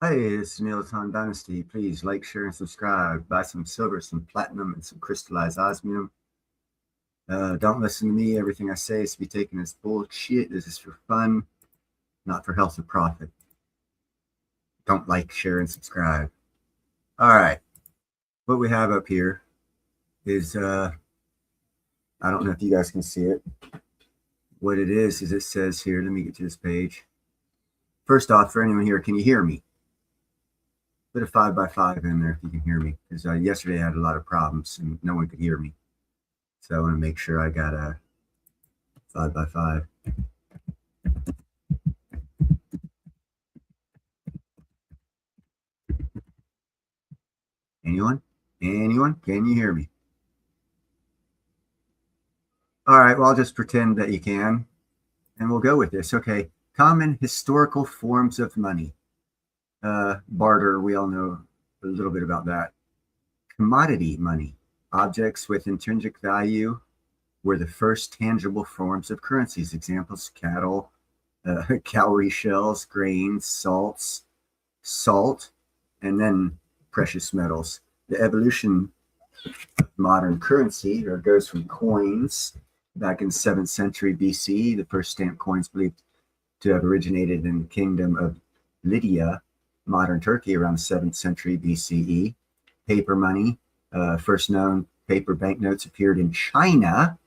Hey, it's Neoton Dynasty. Please like, share, and subscribe. Buy some silver, some platinum, and some crystallized osmium. Don't listen to me. Everything I say is to be taken as bullshit. This is for fun, not for health or profit. Don't like, share, and subscribe. All right. What we have up here is, I don't know if you guys can see it. What it is it says here, let me get to this page. First off, for anyone here, can you hear me? Put a 5x5 in there if you can hear me, because yesterday I had a lot of problems and no one could hear me. So I want to make sure I got a 5x5. Anyone? Anyone? Can you hear me? All right, well, I'll just pretend that you can, and we'll go with this. Okay, common historical forms of money. Barter, we all know a little bit about that. Commodity money, objects with intrinsic value were the first tangible forms of currencies. Examples, cattle, cowrie shells, grains, salt, and then precious metals. The evolution of modern currency goes from coins back in 7th century BC. The first stamp coins believed to have originated in the kingdom of Lydia, modern Turkey, around the 7th century BCE. Paper money, first known paper banknotes appeared in China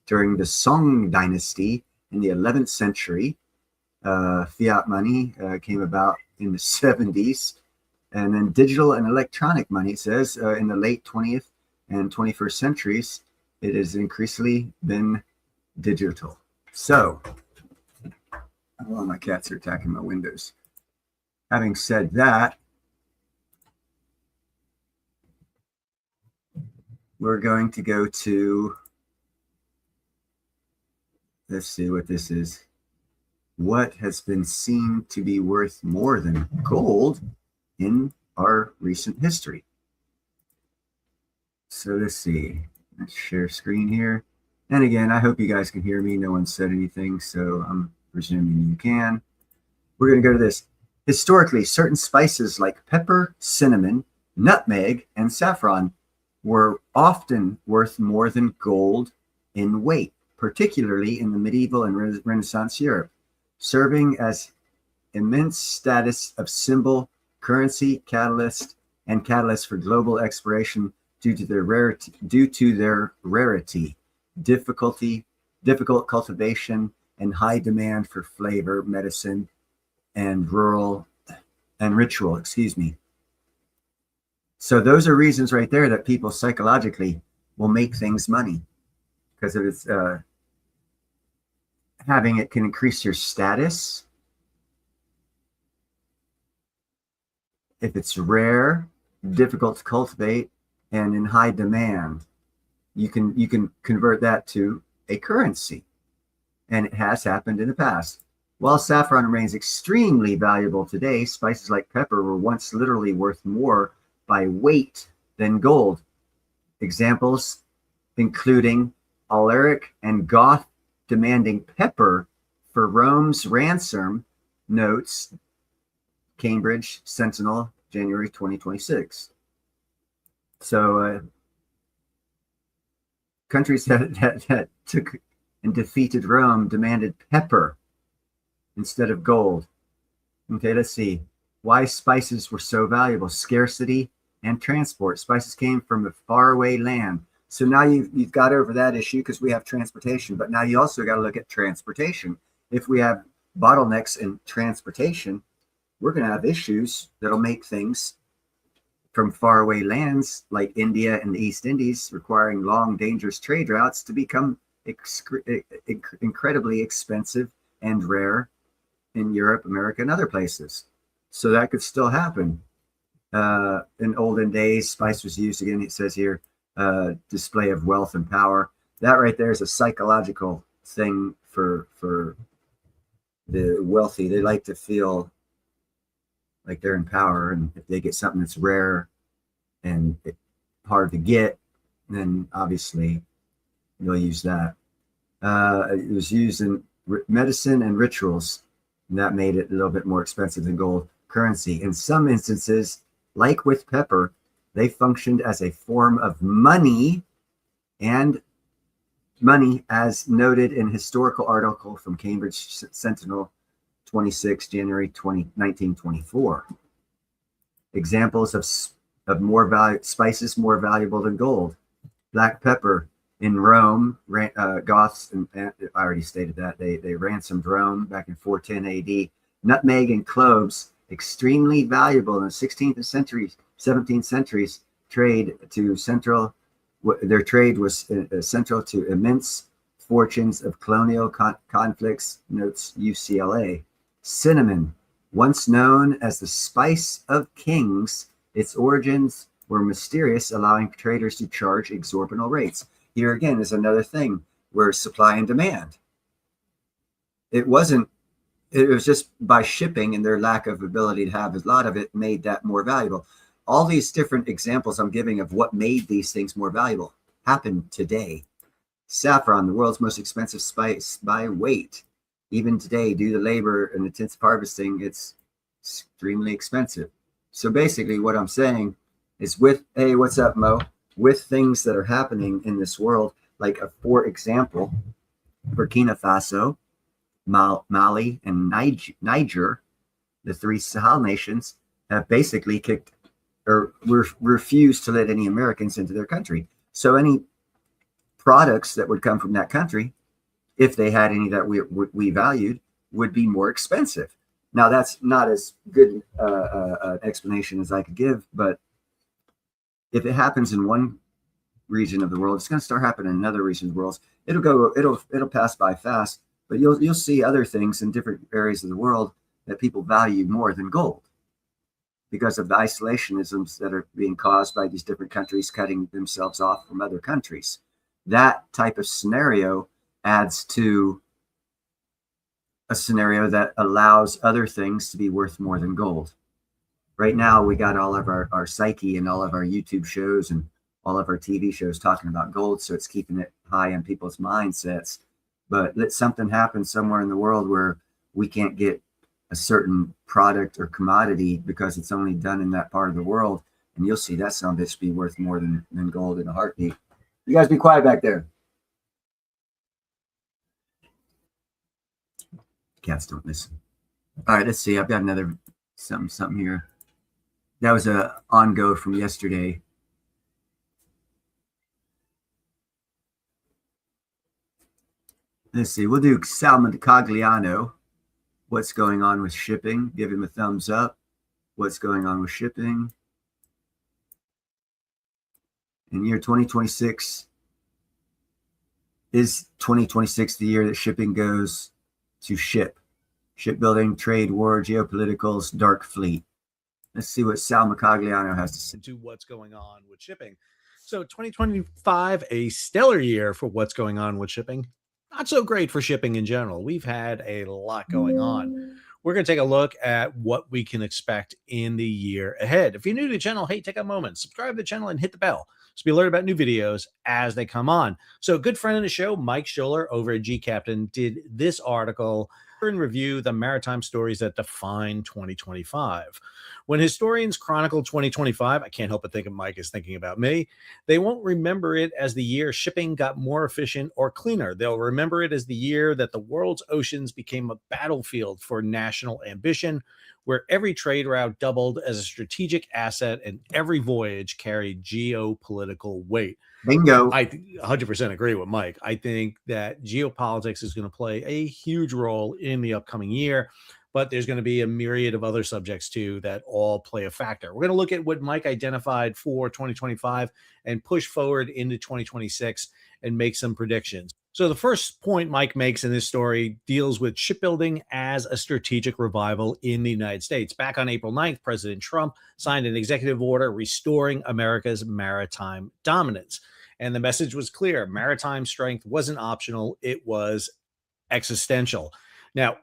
during the Song dynasty in the 11th century. Fiat money came about in the 70s. And then digital and electronic money, it says, in the late 20th and 21st centuries, it has increasingly been digital. So, oh, my cats are attacking my windows. Having said that, we're going to go to, let's see what this is. What has been seen to be worth more than gold in our recent history? So let's see. Let's share screen here. And again, I hope you guys can hear me. No one said anything, so I'm presuming you can. We're going to go to this. Historically, certain spices like pepper, cinnamon, nutmeg, and saffron were often worth more than gold in weight, particularly in the medieval and Renaissance Europe, serving as immense status of symbol, currency, catalyst for global exploration due to their rarity, difficult cultivation, and high demand for flavor, medicine, and ritual. So those are reasons right there that people psychologically will make things money, because of its having it can increase your status. If it's rare, difficult to cultivate, and in high demand, you can convert that to a currency. And it has happened in the past. While saffron remains extremely valuable today, spices like pepper were once literally worth more by weight than gold. Examples including Alaric and Goth demanding pepper for Rome's ransom, notes Cambridge Sentinel, January 2026. So countries that took and defeated Rome demanded pepper instead of gold. Okay, let's see. Why spices were so valuable. Scarcity and transport. Spices came from a faraway land. So now you've got over that issue because we have transportation. But now you also got to look at transportation. If we have bottlenecks in transportation, we're going to have issues that'll make things from faraway lands like India and the East Indies, requiring long, dangerous trade routes, to become incredibly expensive and rare in Europe, America, and other places. So that could still happen. In olden days, spice was used, again, it says here, display of wealth and power. That right there is a psychological thing for the wealthy. They like to feel like they're in power, and if they get something that's rare and hard to get, then obviously they'll use that. It was used in medicine and rituals, and that made it a little bit more expensive than gold. currency. In some instances, like with pepper, they functioned as a form of money, and money as noted in historical article from Cambridge Sentinel 26 January 1924. Examples of more spices more valuable than gold. Black pepper in Rome, Goths, and I already stated that, they ransomed Rome back in 410 AD. Nutmeg and cloves, extremely valuable in the 16th century, 17th centuries, their trade was central to immense fortunes of colonial conflicts, notes UCLA. Cinnamon, once known as the spice of kings, its origins were mysterious, allowing traders to charge exorbitant rates. Here again is another thing where supply and demand. It was just by shipping and their lack of ability to have a lot of it made that more valuable. All these different examples I'm giving of what made these things more valuable happen today. Saffron, the world's most expensive spice by weight. Even today, due to labor and intensive harvesting, it's extremely expensive. So basically what I'm saying is hey, what's up, Mo? With things that are happening in this world, like for example, Burkina Faso, Mali, and Niger, the three Sahel nations, have basically kicked or refused to let any Americans into their country. So any products that would come from that country, if they had any that we valued, would be more expensive. Now, that's not as good an explanation as I could give, but if it happens in one region of the world, it's going to start happening in another region of the world. It'll pass by fast, but you'll see other things in different areas of the world that people value more than gold, because of the isolationisms that are being caused by these different countries cutting themselves off from other countries. That type of scenario adds to a scenario that allows other things to be worth more than gold. Right now, we got all of our psyche and all of our YouTube shows and all of our TV shows talking about gold, so it's keeping it high in people's mindsets. But let something happen somewhere in the world where we can't get a certain product or commodity because it's only done in that part of the world, and you'll see that son of a bitch be worth more than gold in a heartbeat. You guys be quiet back there. Cats don't listen. All right, let's see. I've got another something here. That was a on-go from yesterday. Let's see. We'll do Salmon Cagliano. What's going on with shipping? Give him a thumbs up. What's going on with shipping? In year 2026, is 2026 the year that shipping goes to shipbuilding, trade, war, geopoliticals, dark fleet? Let's see what Sal Macagliano has to say. To what's going on with shipping. So 2025, a stellar year for what's going on with shipping. Not so great for shipping in general. We've had a lot going on. We're going to take a look at what we can expect in the year ahead. If you're new to the channel, hey, take a moment, subscribe to the channel and hit the bell so be alerted about new videos as they come on. So a good friend of the show, Mike Scholler over at G Captain, did this article and review the maritime stories that define 2025. When historians chronicle 2025, I can't help but think of Mike is thinking about me. They won't remember it as the year shipping got more efficient or cleaner. They'll remember it as the year that the world's oceans became a battlefield for national ambition, where every trade route doubled as a strategic asset and every voyage carried geopolitical weight. Bingo. I 100% agree with Mike. I think that geopolitics is going to play a huge role in the upcoming year, but there's going to be a myriad of other subjects too that all play a factor. We're going to look at what Mike identified for 2025 and push forward into 2026 and make some predictions. So the first point Mike makes in this story deals with shipbuilding as a strategic revival in the United States. Back on April 9th, President Trump signed an executive order restoring America's maritime dominance. And the message was clear. Maritime strength wasn't optional. It was existential. Now,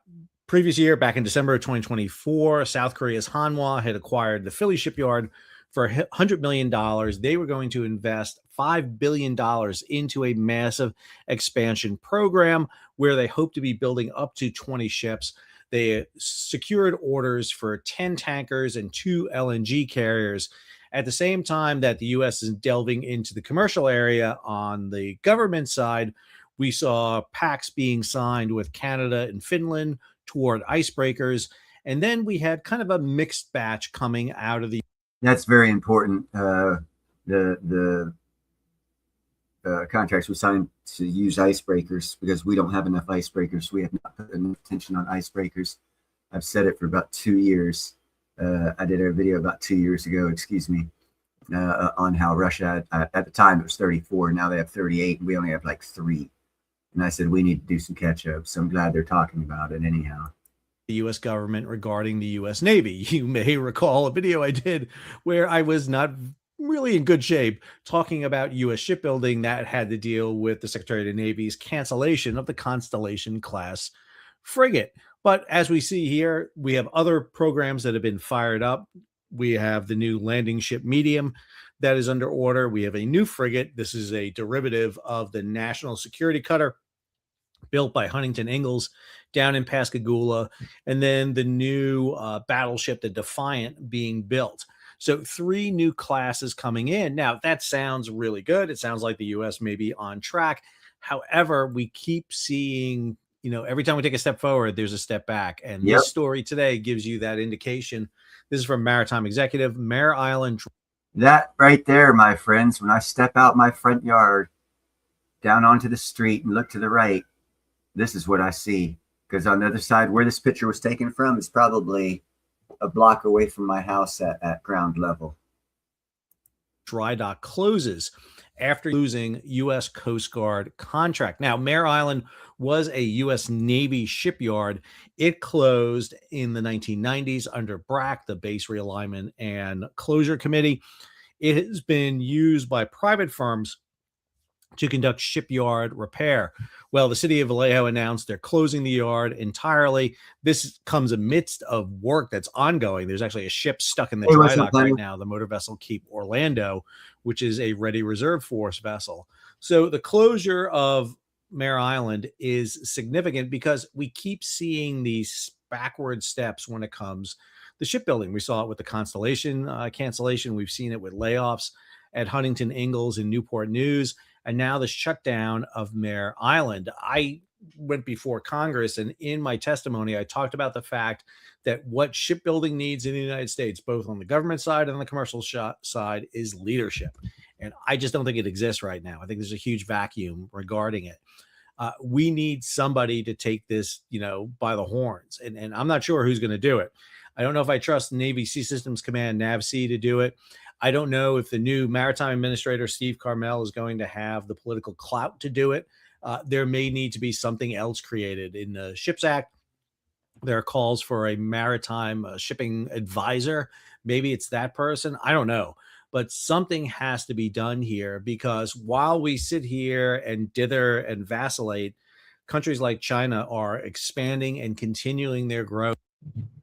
previous year, back in December of 2024, South Korea's Hanwha had acquired the Philly shipyard for $100 million. They were going to invest $5 billion into a massive expansion program where they hope to be building up to 20 ships. They secured orders for 10 tankers and 2 LNG carriers. At the same time that the U.S. is delving into the commercial area on the government side, we saw pacts being signed with Canada and Finland toward icebreakers. And then we had kind of a mixed batch coming out of the. That's very important. The contracts we signed to use icebreakers, because we don't have enough icebreakers. We have not put enough attention on icebreakers. I've said it for about 2 years. I did a video about 2 years ago, on how Russia, at the time it was 34, now they have 38, and we only have like 3. And I said, we need to do some catch up. So I'm glad they're talking about it anyhow. The U.S. government regarding the U.S. Navy. You may recall a video I did where I was not really in good shape talking about U.S. shipbuilding that had to deal with the Secretary of the Navy's cancellation of the Constellation class frigate. But as we see here, we have other programs that have been fired up. We have the new landing ship Medium that is under order. We have a new frigate. This is a derivative of the National Security Cutter built by Huntington Ingalls down in Pascagoula. And then the new battleship, the Defiant, being built. So 3 new classes coming in. Now, that sounds really good. It sounds like the U.S. may be on track. However, we keep seeing, every time we take a step forward, there's a step back. And This story today gives you that indication. This is from Maritime Executive, Mare Island. That right there, my friends, when I step out my front yard, down onto the street and look to the right, this is what I see. Because on the other side, where this picture was taken from, is probably a block away from my house at ground level. Dry dock closes after losing U.S. Coast Guard contract. Now, Mare Island was a U.S. Navy shipyard. It closed in the 1990s under BRAC, the Base Realignment and Closure Committee. It has been used by private firms to conduct shipyard repair. Well, the city of Vallejo announced they're closing the yard entirely. This comes amidst of work that's ongoing. There's actually a ship stuck in the dry dock right now, the motor vessel Cape Orlando, which is a ready reserve force vessel. So the closure of Mare Island is significant because we keep seeing these backward steps when it comes to shipbuilding. We saw it with the Constellation cancellation. We've seen it with layoffs at Huntington Ingalls and Newport News, and now the shutdown of Mare Island. I went before Congress, and in my testimony, I talked about the fact that what shipbuilding needs in the United States, both on the government side and the commercial side, is leadership. And I just don't think it exists right now. I think there's a huge vacuum regarding it. We need somebody to take this, by the horns. And I'm not sure who's going to do it. I don't know if I trust Navy Sea Systems Command, NAVSEA, to do it. I don't know if the new Maritime Administrator, Steve Carmel, is going to have the political clout to do it. There may need to be something else created. In the Ships Act, there are calls for a maritime shipping advisor. Maybe it's that person. I don't know. But something has to be done here, because while we sit here and dither and vacillate, countries like China are expanding and continuing their growth.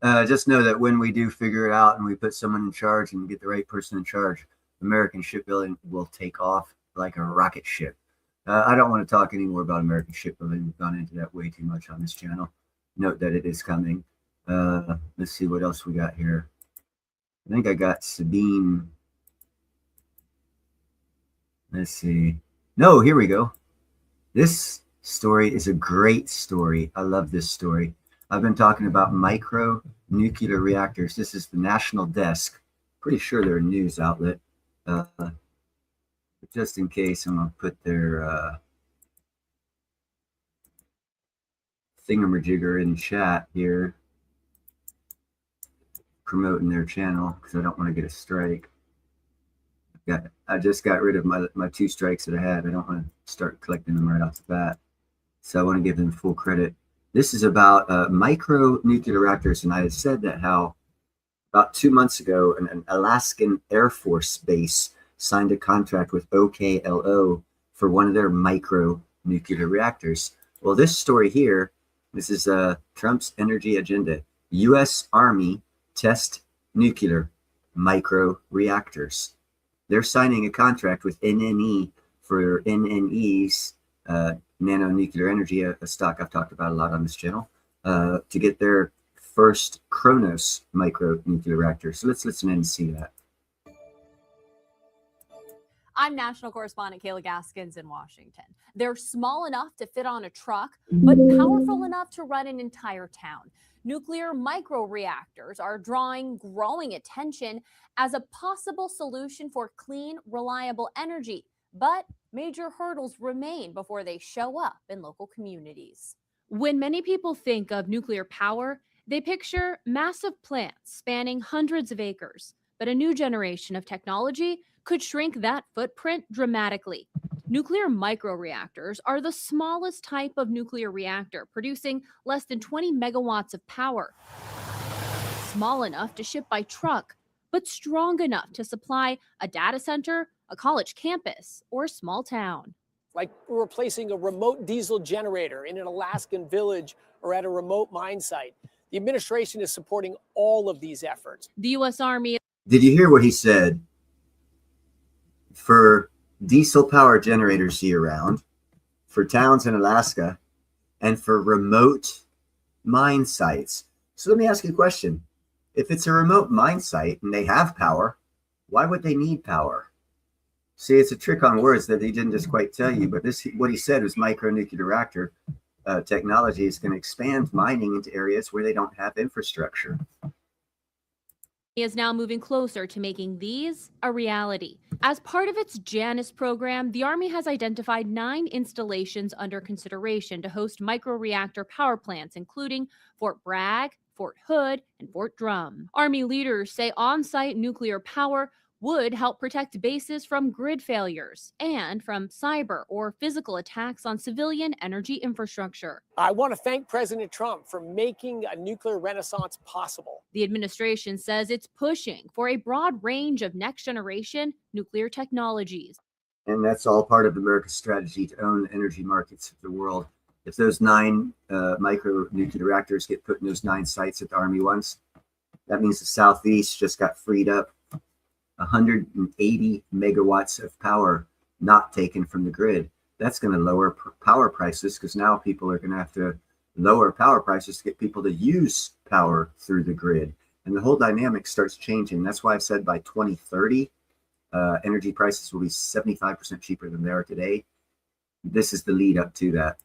Just know that when we do figure it out and we put someone in charge and get the right person in charge, American shipbuilding will take off like a rocket ship. I don't want to talk anymore about American shipbuilding. We've gone into that way too much on this channel. Note that it is coming. Let's see what else we got here. I think I got Sabine. Let's see. No, here we go. This story is a great story. I love this story. I've been talking about micro nuclear reactors. This is the National Desk. Pretty sure they're a news outlet. Just in case, I'm going to put their thingamajigger in chat here, promoting their channel, because I don't want to get a strike. I just got rid of my 2 strikes that I had. I don't want to start collecting them right off the bat. So I want to give them full credit. This is about micro nuclear reactors, and I had said that how about 2 months ago, an Alaskan Air Force base signed a contract with OKLO for one of their micro nuclear reactors. Well, this story here, this is Trump's energy agenda. U.S. Army test nuclear micro reactors. They're signing a contract with NNE for NNE's nano nuclear energy, a stock I've talked about a lot on this channel, to get their first Kronos micronuclear reactor. So let's listen in and see that. I'm national correspondent Kayla Gaskins in Washington. They're small enough to fit on a truck, but powerful enough to run an entire town. Nuclear microreactors are drawing growing attention as a possible solution for clean, reliable energy. But major hurdles remain before they show up in local communities. When many people think of nuclear power, they picture massive plants spanning hundreds of acres. But a new generation of technology could shrink that footprint dramatically. Nuclear microreactors are the smallest type of nuclear reactor, producing less than 20 megawatts of power. Small enough to ship by truck, but strong enough to supply a data center, a college campus, or a small town. Like replacing a remote diesel generator in an Alaskan village or at a remote mine site. The administration is supporting all of these efforts. The U.S. Army. Did you hear what he said? For diesel power generators year round, for towns in Alaska, and for remote mine sites. So let me ask you a question. If it's a remote mine site and they have power, why would they need power? See, it's a trick on words that he didn't just quite tell you, but this, what he said was micronuclear reactor technology is going to expand mining into areas where they don't have infrastructure. Is now moving closer to making these a reality. As part of its Janus program, the Army has identified 9 installations under consideration to host microreactor power plants, including Fort Bragg, Fort Hood, and Fort Drum. Army leaders say on-site nuclear power would help protect bases from grid failures and from cyber or physical attacks on civilian energy infrastructure. I want to thank President Trump for making a nuclear renaissance possible. The administration says it's pushing for a broad range of next-generation nuclear technologies. And that's all part of America's strategy to own the energy markets of the world. If those 9 micronuclear reactors get put in those 9 sites that the Army wants, that means the Southeast just got freed up 180 megawatts of power not taken from the grid. That's going to lower power prices because now people are going to have to lower power prices to get people to use power through the grid. And the whole dynamic starts changing. That's why I've said by 2030, energy prices will be 75% cheaper than they are today. This is the lead up to that.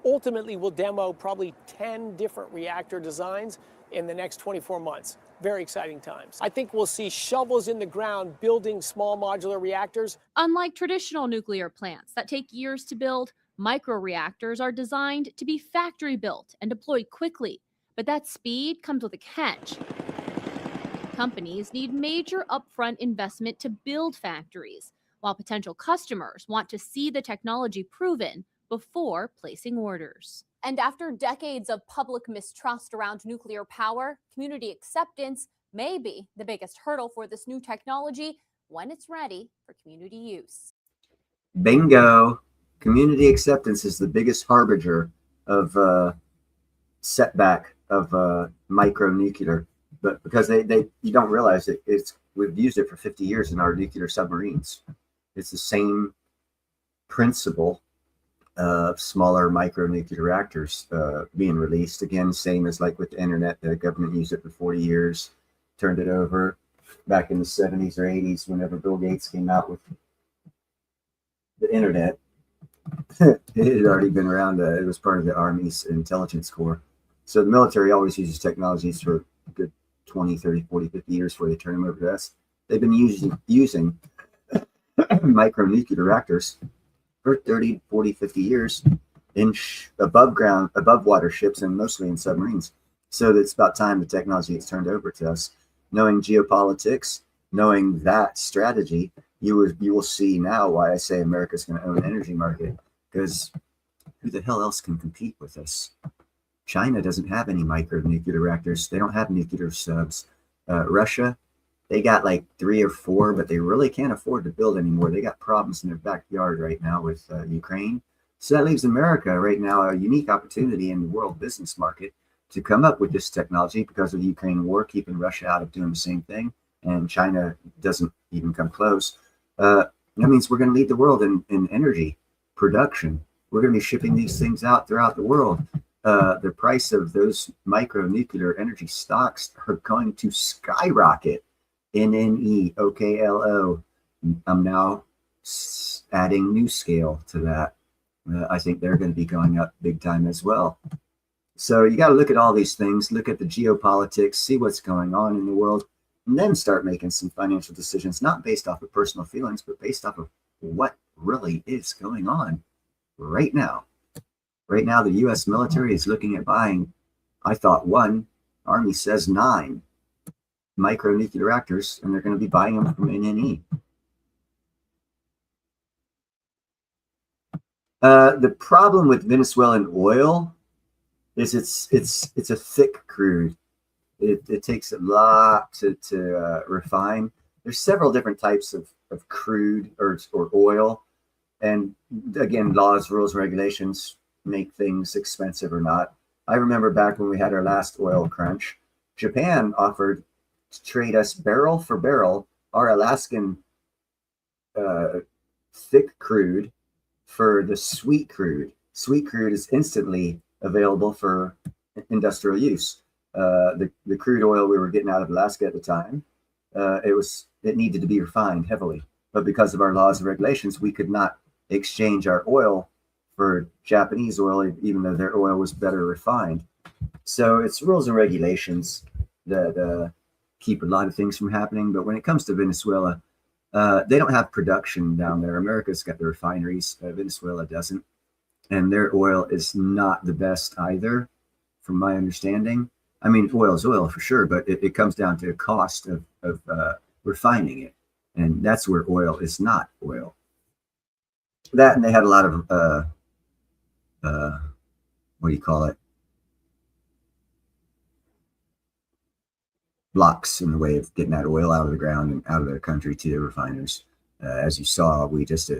Ultimately, we'll demo probably 10 different reactor designs in the next 24 months. Very exciting times. I think we'll see shovels in the ground building small modular reactors. Unlike traditional nuclear plants that take years to build, microreactors are designed to be factory built and deployed quickly. But that speed comes with a catch. Companies need major upfront investment to build factories, while potential customers want to see the technology proven before placing orders. And after decades of public mistrust around nuclear power, community acceptance may be the biggest hurdle for this new technology when it's ready for community use. Bingo. Community acceptance is the biggest harbinger of setback of micronuclear. But because you don't realize it, we've used it for 50 years in our nuclear submarines. It's the same principle of smaller micronuclear reactors being released. Again, same as like with the internet, the government used it for 40 years, turned it over back in the 70s or 80s whenever Bill Gates came out with the internet. It had already been around. It was part of the Army's intelligence corps. So the military always uses technologies for a good 20, 30, 40, 50 years before they turn them over to us. They've been using micronuclear reactors for 30, 40, 50 years in above ground, above water ships, and mostly in submarines. So it's about time the technology gets turned over to us. Knowing geopolitics, knowing that strategy, you will see now why I say America's going to own an energy market, because who the hell else can compete with us? China doesn't have any micronuclear reactors. They don't have nuclear subs. Russia, they got like 3 or 4, but they really can't afford to build anymore. They got problems in their backyard right now with Ukraine. So that leaves America right now a unique opportunity in the world business market to come up with this technology because of the Ukraine war, keeping Russia out of doing the same thing. And China doesn't even come close. That means we're going to lead the world in energy production. We're going to be shipping these things out throughout the world. the price of those micronuclear energy stocks are going to skyrocket. NNE, OKLO. I'm now adding NuScale to that. I think they're going to be going up big time as well. So you got to look at all these things, look at the geopolitics, see what's going on in the world, and then start making some financial decisions, not based off of personal feelings, but based off of what really is going on right now. Right now, the U.S. military is looking at buying, I thought 1, Army says 9 micronuclear reactors, and they're going to be buying them from NNE. The problem with Venezuelan oil is it's a thick crude. It takes a lot to refine. There's several different types of crude or oil, and again, laws, rules, regulations make things expensive or not. I remember back when we had our last oil crunch, Japan offered to trade us barrel for barrel our Alaskan thick crude for the sweet crude. Sweet crude is instantly available for industrial use. The crude oil we were getting out of Alaska at the time, it needed to be refined heavily. But because of our laws and regulations, we could not exchange our oil for Japanese oil, even though their oil was better refined. So it's rules and regulations that keep a lot of things from happening. But when it comes to Venezuela, they don't have production down there. America's got the refineries. Venezuela doesn't. And their oil is not the best either, from my understanding. I mean, oil is oil for sure, but it comes down to the cost of refining it. And that's where oil is not oil. That, and they had a lot of, what do you call it? Blocks in the way of getting that oil out of the ground and out of the country to the refiners. As you saw, we just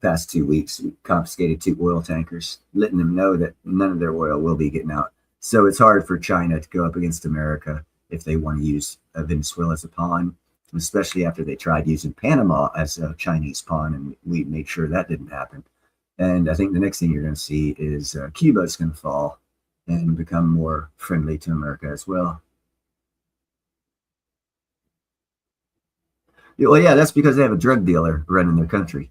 past 2 weeks, we confiscated 2 oil tankers, letting them know that none of their oil will be getting out. So it's hard for China to go up against America if they want to use Venezuela as a pawn, especially after they tried using Panama as a Chinese pawn, and we made sure that didn't happen. And I think the next thing you're going to see is Cuba is going to fall and become more friendly to America as well. Well, yeah, that's because they have a drug dealer running their country.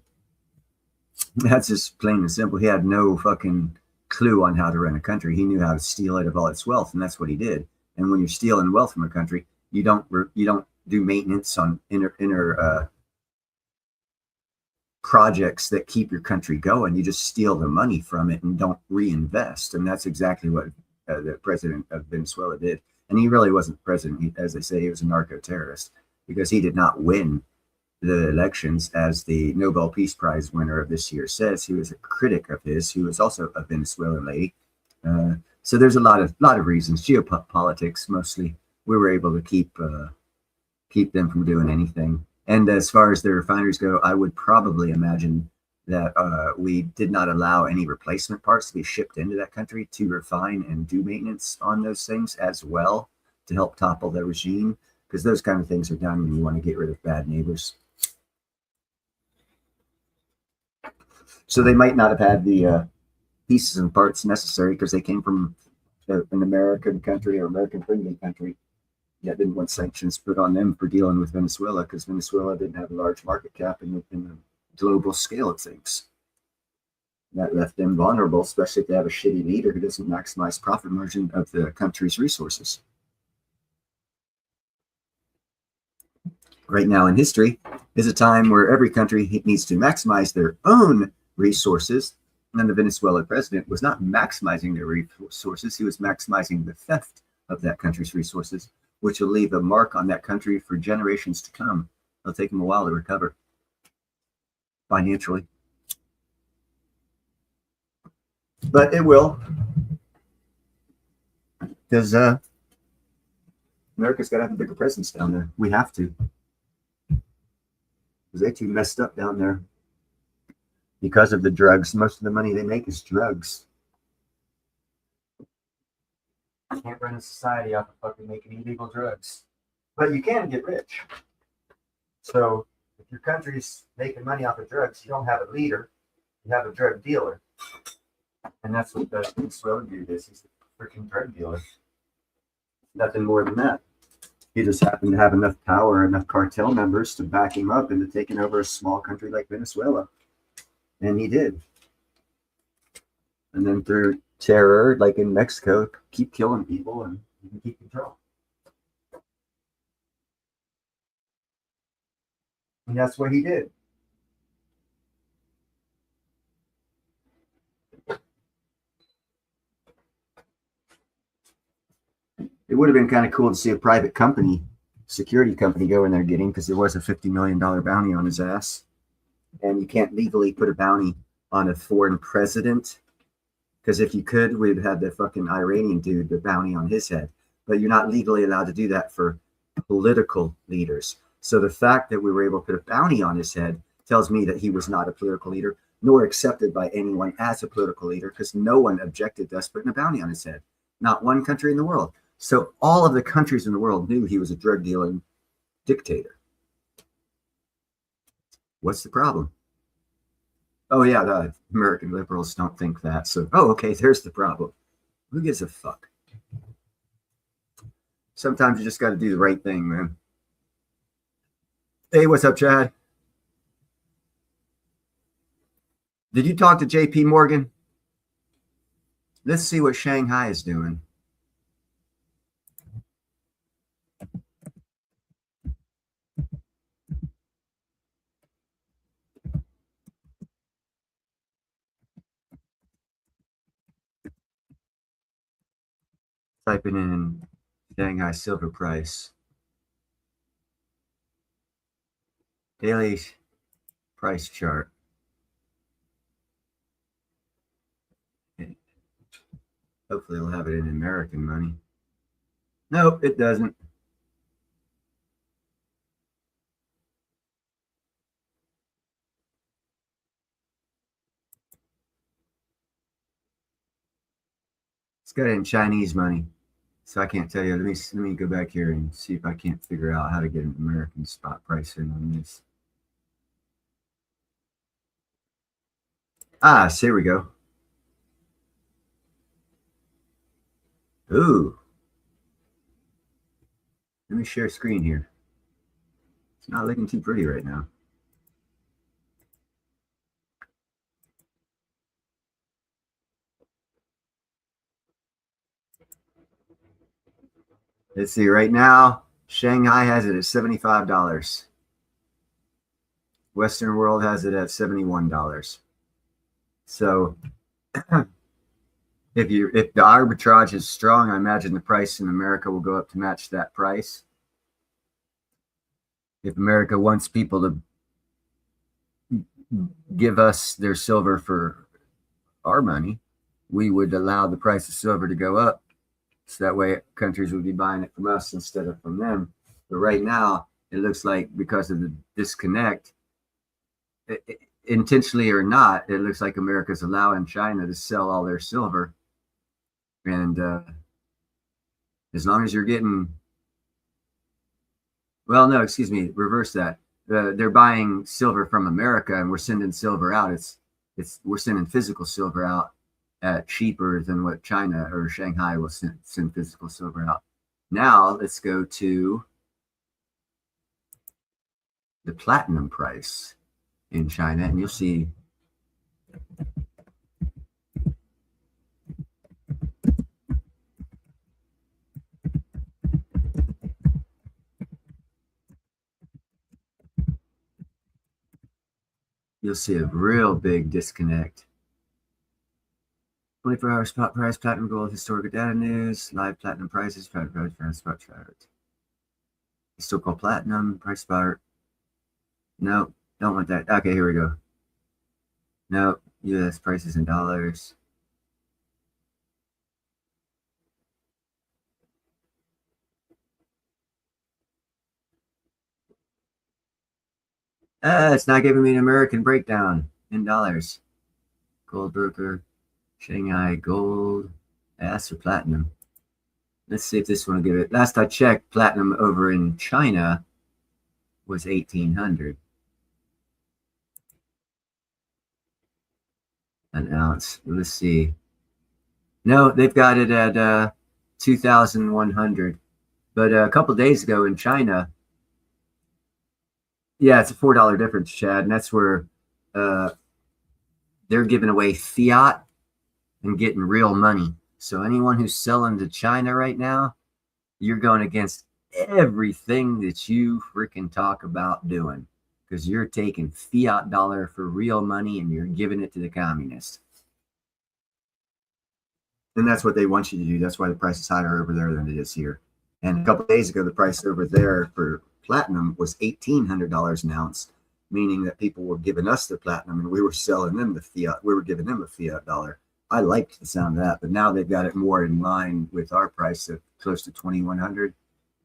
That's just plain and simple. He had no fucking clue on how to run a country. He knew how to steal it of all its wealth, and that's what he did. And when you're stealing wealth from a country, you don't do maintenance on inner projects that keep your country going. You just steal the money from it and don't reinvest. And that's exactly what the president of Venezuela did. And he really wasn't president. As they say, he was a narco-terrorist, because he did not win the elections. As the Nobel Peace Prize winner of this year says, he was a critic of his, who was also a Venezuelan lady. So there's a lot of reasons. Geopolitics mostly. We were able to keep them from doing anything. And as far as the refineries go, I would probably imagine that we did not allow any replacement parts to be shipped into that country to refine and do maintenance on those things as well, to help topple the regime, because those kind of things are done when you want to get rid of bad neighbors. So they might not have had the pieces and parts necessary because they came from an American country or American-friendly country that didn't want sanctions put on them for dealing with Venezuela, because Venezuela didn't have a large market cap in the global scale of things. That left them vulnerable, especially if they have a shitty leader who doesn't maximize profit margin of the country's resources. Right now in history is a time where every country needs to maximize their own resources. And the Venezuelan president was not maximizing their resources. He was maximizing the theft of that country's resources, which will leave a mark on that country for generations to come. It'll take them a while to recover financially. But it will. Because America's got to have a bigger presence down there. We have to. Because they're too messed up down there. Because of the drugs. Most of the money they make is drugs. You can't run a society off of fucking making illegal drugs. But you can get rich. So if your country's making money off of drugs, you don't have a leader, you have a drug dealer. And that's what the Venezuelan dude is. He's a freaking drug dealer. Nothing more than that. He just happened to have enough power, enough cartel members to back him up into taking over a small country like Venezuela. And he did. And then through terror, like in Mexico, keep killing people and keep control. And that's what he did. It would have been kind of cool to see a private company, security company, go in there get him, because there was a $50 million bounty on his ass. And you can't legally put a bounty on a foreign president, because if you could, we'd have the fucking Iranian dude, the bounty on his head. But you're not legally allowed to do that for political leaders. So the fact that we were able to put a bounty on his head tells me that he was not a political leader, nor accepted by anyone as a political leader, because no one objected to us putting a bounty on his head. Not one country in the world. So all of the countries in the world knew he was a drug dealing dictator. What's the problem? Oh, yeah, the American liberals don't think that. So, oh, okay, there's the problem. Who gives a fuck? Sometimes you just got to do the right thing, man. Hey, what's up, Chad? Did you talk to JP Morgan? Let's see what Shanghai is doing. Typing in Shanghai silver price. Daily price chart. Okay. Hopefully we'll have it in American money. Nope, it doesn't. It's got it in Chinese money. So I can't tell you. Let me go back here and see if I can't figure out how to get an American spot pricing on this. Ah, so here we go. Ooh. Let me share screen here. It's not looking too pretty right now. Let's see, right now, Shanghai has it at $75. Western world has it at $71. So if the arbitrage is strong, I imagine the price in America will go up to match that price. If America wants people to give us their silver for our money, we would allow the price of silver to go up. So that way countries would be buying it from us instead of from them. But right now, it looks like because of the disconnect, intentionally or not, it looks like America's allowing China to sell all their silver. And as long as you're getting, well, no, excuse me, reverse that. They're buying silver from America and we're sending silver out. We're sending physical silver out at cheaper than what China or Shanghai will send physical silver out. Now let's go to the platinum price in China, and you'll see a real big disconnect. 24-hour spot price, platinum gold, historical data news, live platinum prices, private price, spot chart. It's still called platinum, price spot. No, don't want that. Okay, here we go. No, US prices in dollars. It's not giving me an American breakdown in dollars. Gold broker. Shanghai gold, or platinum. Let's see if this one will give it. Last I checked, platinum over in China was 1,800. an ounce. Let's see. No, they've got it at 2,100. But a couple days ago in China, yeah, it's a $4 difference, Chad, and that's where they're giving away fiat and getting real money. So anyone who's selling to China right now, you're going against everything that you freaking talk about doing, because you're taking fiat dollar for real money and you're giving it to the communists. And that's what they want you to do. That's why the price is higher over there than it is here. And a couple of days ago, the price over there for platinum was $1,800 an ounce, meaning that people were giving us their platinum and we were selling them the fiat. We were giving them a fiat dollar. I liked the sound of that, but now they've got it more in line with our price of close to 2,100.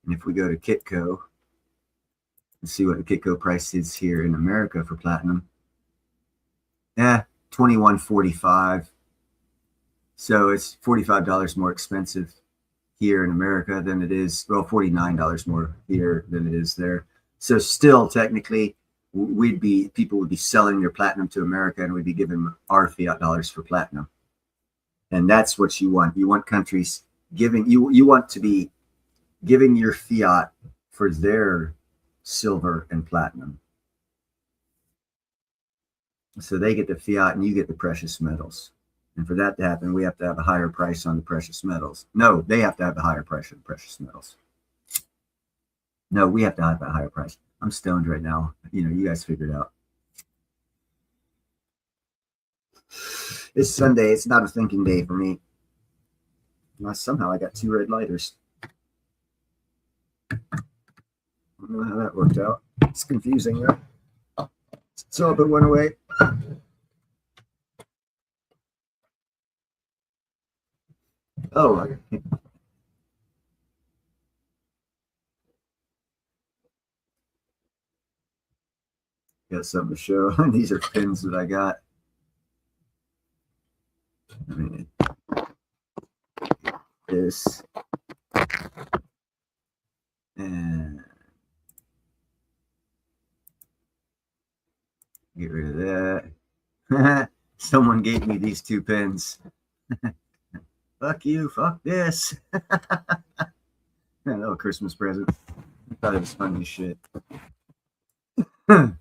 And if we go to Kitco and see what the Kitco price is here in America for platinum, 21.45. So it's $45 more expensive here in America than it is, well, $49 more here than it is there. So still technically people would be selling their platinum to America and we'd be giving our fiat dollars for platinum. And that's what you want. You want countries giving, you want to be giving your fiat for their silver and platinum. So they get the fiat and you get the precious metals. And for that to happen, we have to have a higher price on the precious metals. No, they have to have a higher price on the precious metals. No, we have to have a higher price. I'm stoned right now. You guys figure it out. It's Sunday. It's not a thinking day for me. Somehow I got 2 red lighters. I don't know how that worked out. It's confusing, right? So it went away. Oh, got something to show. These are pins that I got. I mean, this and get rid of that. Someone gave me these 2 pins. Fuck you, fuck this. A little Christmas present. I thought it was funny as shit. I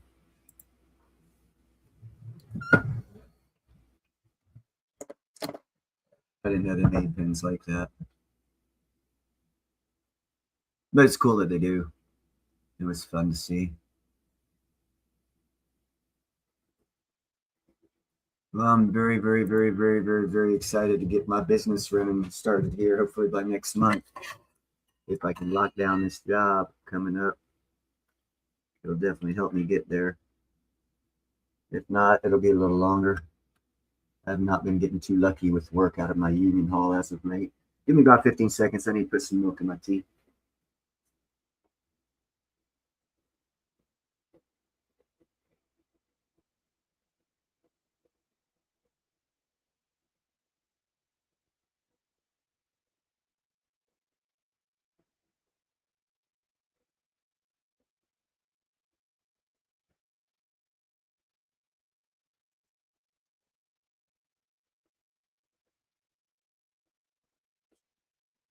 didn't know they made pins like that. But it's cool that they do. It was fun to see. Well, I'm very, very, very, very, very, very excited to get my business running started here, hopefully by next month. If I can lock down this job coming up, it'll definitely help me get there. If not, it'll be a little longer. I've not been getting too lucky with work out of my union hall as of late. Give me about 15 seconds. I need to put some milk in my tea.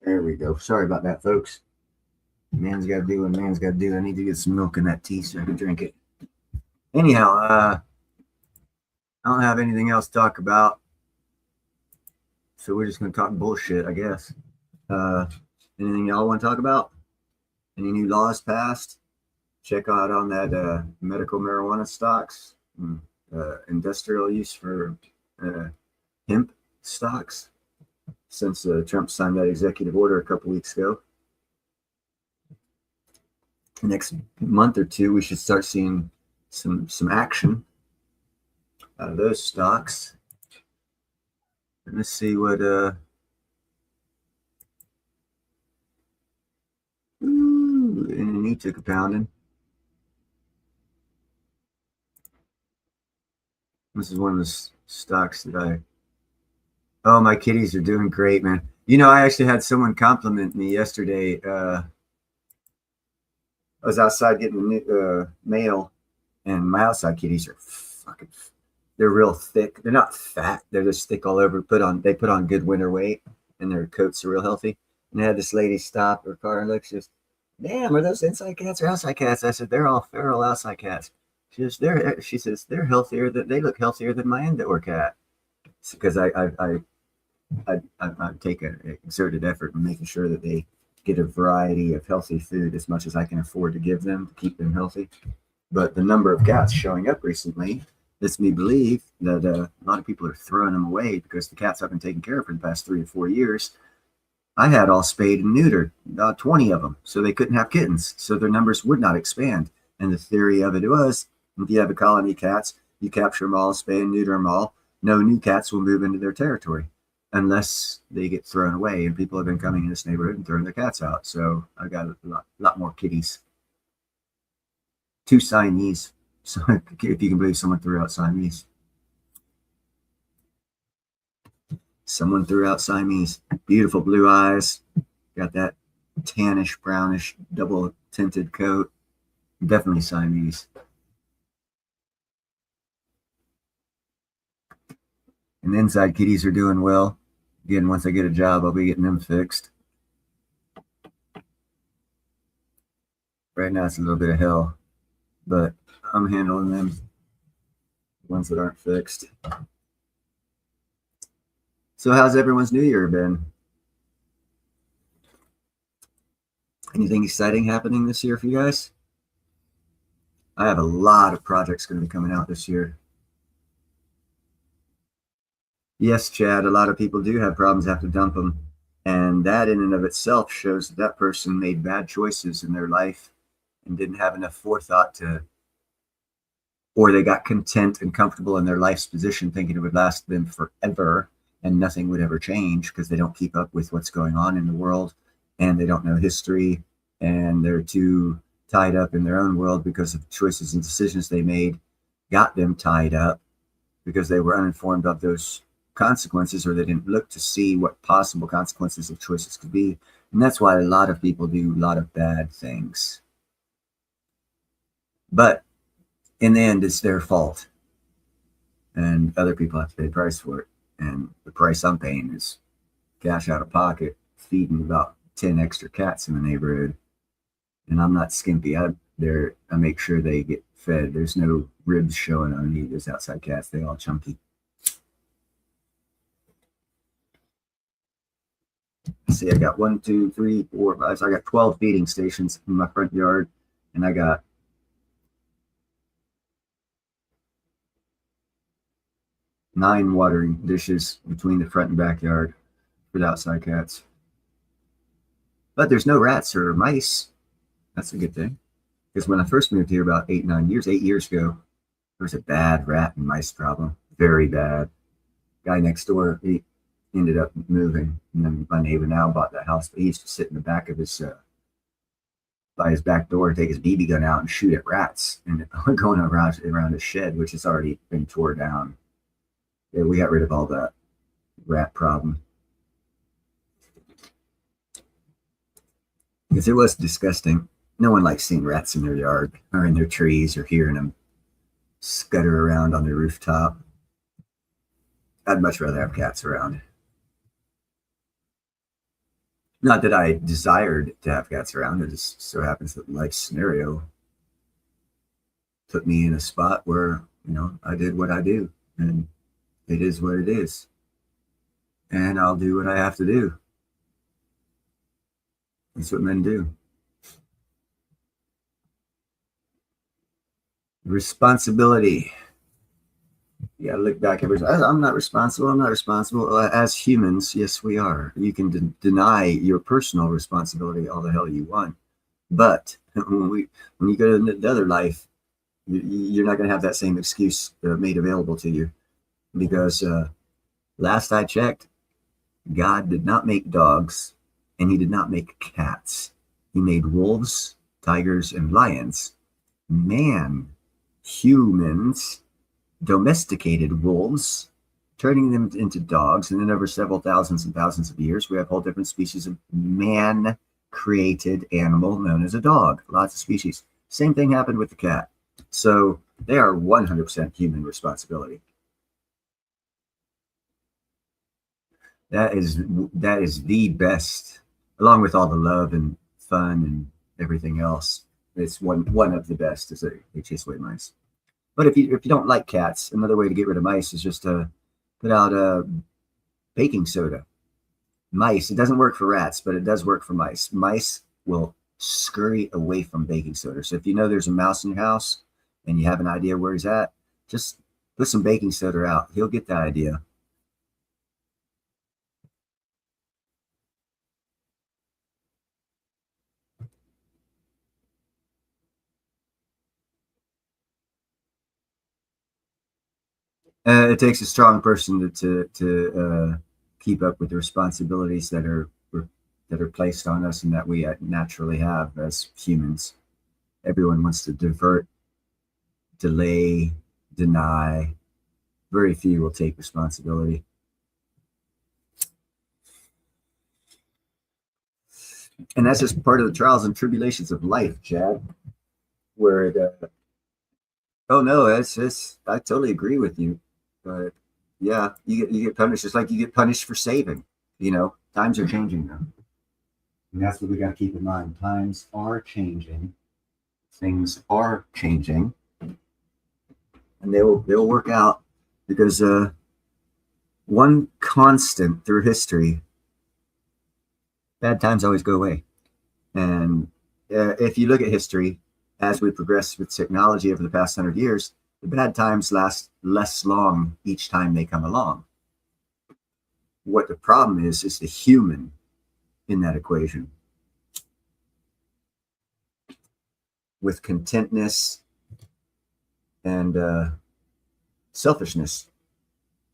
There we go. Sorry about that, folks. Man's got to do what man's got to do. I need to get some milk in that tea so I can drink it. Anyhow, I don't have anything else to talk about. So we're just going to talk bullshit, I guess. Anything y'all want to talk about? Any new laws passed? Check out on that medical marijuana stocks, industrial use for hemp stocks, since Trump signed that executive order a couple weeks ago. Next month or two, we should start seeing some action out of those stocks. And let's see what and you took a pounding. This is one of the stocks that oh, my kitties are doing great, man. I actually had someone compliment me yesterday. I was outside getting the mail, and my outside kitties are fucking They're real thick. They're not fat. They're just thick all over. They put on good winter weight, and their coats are real healthy. And I had this lady stop her car and look. She goes, "Damn, are those inside cats or outside cats?" I said, "They're all feral outside cats." She says they're healthier. They look healthier than my indoor cat. Because I take an exerted effort in making sure that they get a variety of healthy food as much as I can afford to give them to keep them healthy. But the number of cats showing up recently lets me believe that a lot of people are throwing them away because the cats I've been taking care of for the past 3 or 4 years, I had all spayed and neutered, 20 of them, so they couldn't have kittens, so their numbers would not expand. And the theory of it was, if you have a colony of cats, you capture them all, spay and neuter them all, no new cats will move into their territory unless they get thrown away. And people have been coming in this neighborhood and throwing their cats out. So I got a lot more kitties. 2 Siamese. So if you can believe someone threw out Siamese. Someone threw out Siamese. Beautiful blue eyes. Got that tannish, brownish, double tinted coat. Definitely Siamese. And inside kitties are doing well. Again, once I get a job, I'll be getting them fixed. Right now it's a little bit of hell, but I'm handling them, the ones that aren't fixed. So how's everyone's new year been? Anything exciting happening this year for you guys? I have a lot of projects going to be coming out this year. Yes, Chad, a lot of people do have problems, have to dump them. And that in and of itself shows that person made bad choices in their life and didn't have enough forethought or they got content and comfortable in their life's position thinking it would last them forever and nothing would ever change because they don't keep up with what's going on in the world and they don't know history and they're too tied up in their own world because of choices and decisions they made got them tied up because they were uninformed of those consequences or they didn't look to see what possible consequences of choices could be. And that's why a lot of people do a lot of bad things. But in the end, it's their fault. And other people have to pay a price for it. And the price I'm paying is cash out of pocket, feeding about 10 extra cats in the neighborhood. And I'm not skimpy. I make sure they get fed. There's no ribs showing on any of those outside cats. They're all chunky. See, I got 1, 2, 3, 4, 5. So I got 12 feeding stations in my front yard, and I got 9 watering dishes between the front and backyard for the outside cats. But there's no rats or mice. That's a good thing. Because when I first moved here about 8 years ago, there was a bad rat and mice problem. Very bad. Guy next door, he ended up moving. And then my neighbor now bought that house. But he used to sit in the back of his, by his back door, take his BB gun out and shoot at rats. And going around his shed, which has already been tore down. Yeah, we got rid of all that rat problem. Because it was disgusting. No one likes seeing rats in their yard or in their trees or hearing them scutter around on their rooftop. I'd much rather have cats around. Not that I desired to have cats around. It just so happens that life scenario put me in a spot where, I did what I do. And it is what it is. And I'll do what I have to do. That's what men do. Responsibility. You gotta look back every time. I'm not responsible. I'm not responsible. As humans, yes, we are. You can deny your personal responsibility all the hell you want. But when you go to the other life, you're not going to have that same excuse made available to you. Because last I checked, God did not make dogs and he did not make cats. He made wolves, tigers, and lions. Humans domesticated wolves, turning them into dogs. And then over several thousands and thousands of years, we have a whole different species of man-created animal known as a dog. Lots of species. Same thing happened with the cat. So they are 100% human responsibility. That is the best, along with all the love and fun and everything else. It's one of the best is they chase away mice. But if you don't like cats, another way to get rid of mice is just to put out baking soda. Mice, it doesn't work for rats, but it does work for mice. Mice will scurry away from baking soda. So if you know there's a mouse in your house and you have an idea where he's at, just put some baking soda out. He'll get that idea. It takes a strong person to keep up with the responsibilities that are placed on us and that we naturally have as humans. Everyone wants to divert, delay, deny. Very few will take responsibility. And that's just part of the trials and tribulations of life, Chad. Where it, oh no, it's I totally agree with you. But yeah, you get punished just like you get punished for saving. You know, times are changing now. And that's what we got to keep in mind. Times are changing. Things are changing. And they'll work out because one constant through history, bad times always go away. And if you look at history, as we progress with technology over the past 100 years, the bad times last less long each time they come along. What the problem is the human in that equation. With contentness and selfishness.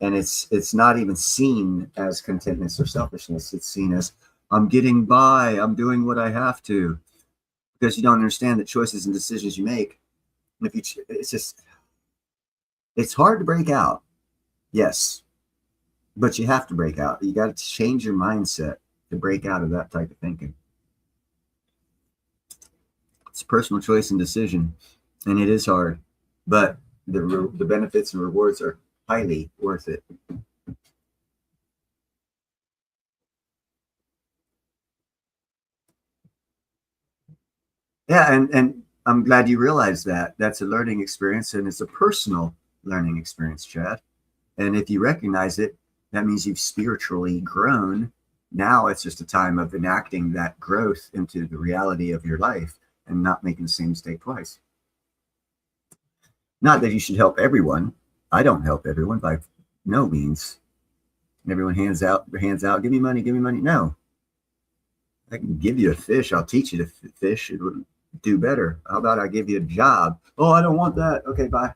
And it's not even seen as contentness or selfishness. It's seen as, I'm getting by, I'm doing what I have to. Because you don't understand the choices and decisions you make. And if you, it's hard to break out. Yes. But you have to break out. You got to change your mindset to break out of that type of thinking. It's a personal choice and decision, and it is hard, but the benefits and rewards are highly worth it. Yeah, and I'm glad you realized that. That's a learning experience, and it's a personal learning experience, Chad. And if you recognize it, that means you've spiritually grown. Now it's just a time of enacting that growth into the reality of your life and not making the same mistake twice. Not that you should help everyone. I don't help everyone by no means. Everyone hands out, give me money, give me money. No. I can give you a fish. I'll teach you to fish. It would do better. How about I give you a job? Oh, I don't want that. Okay, bye.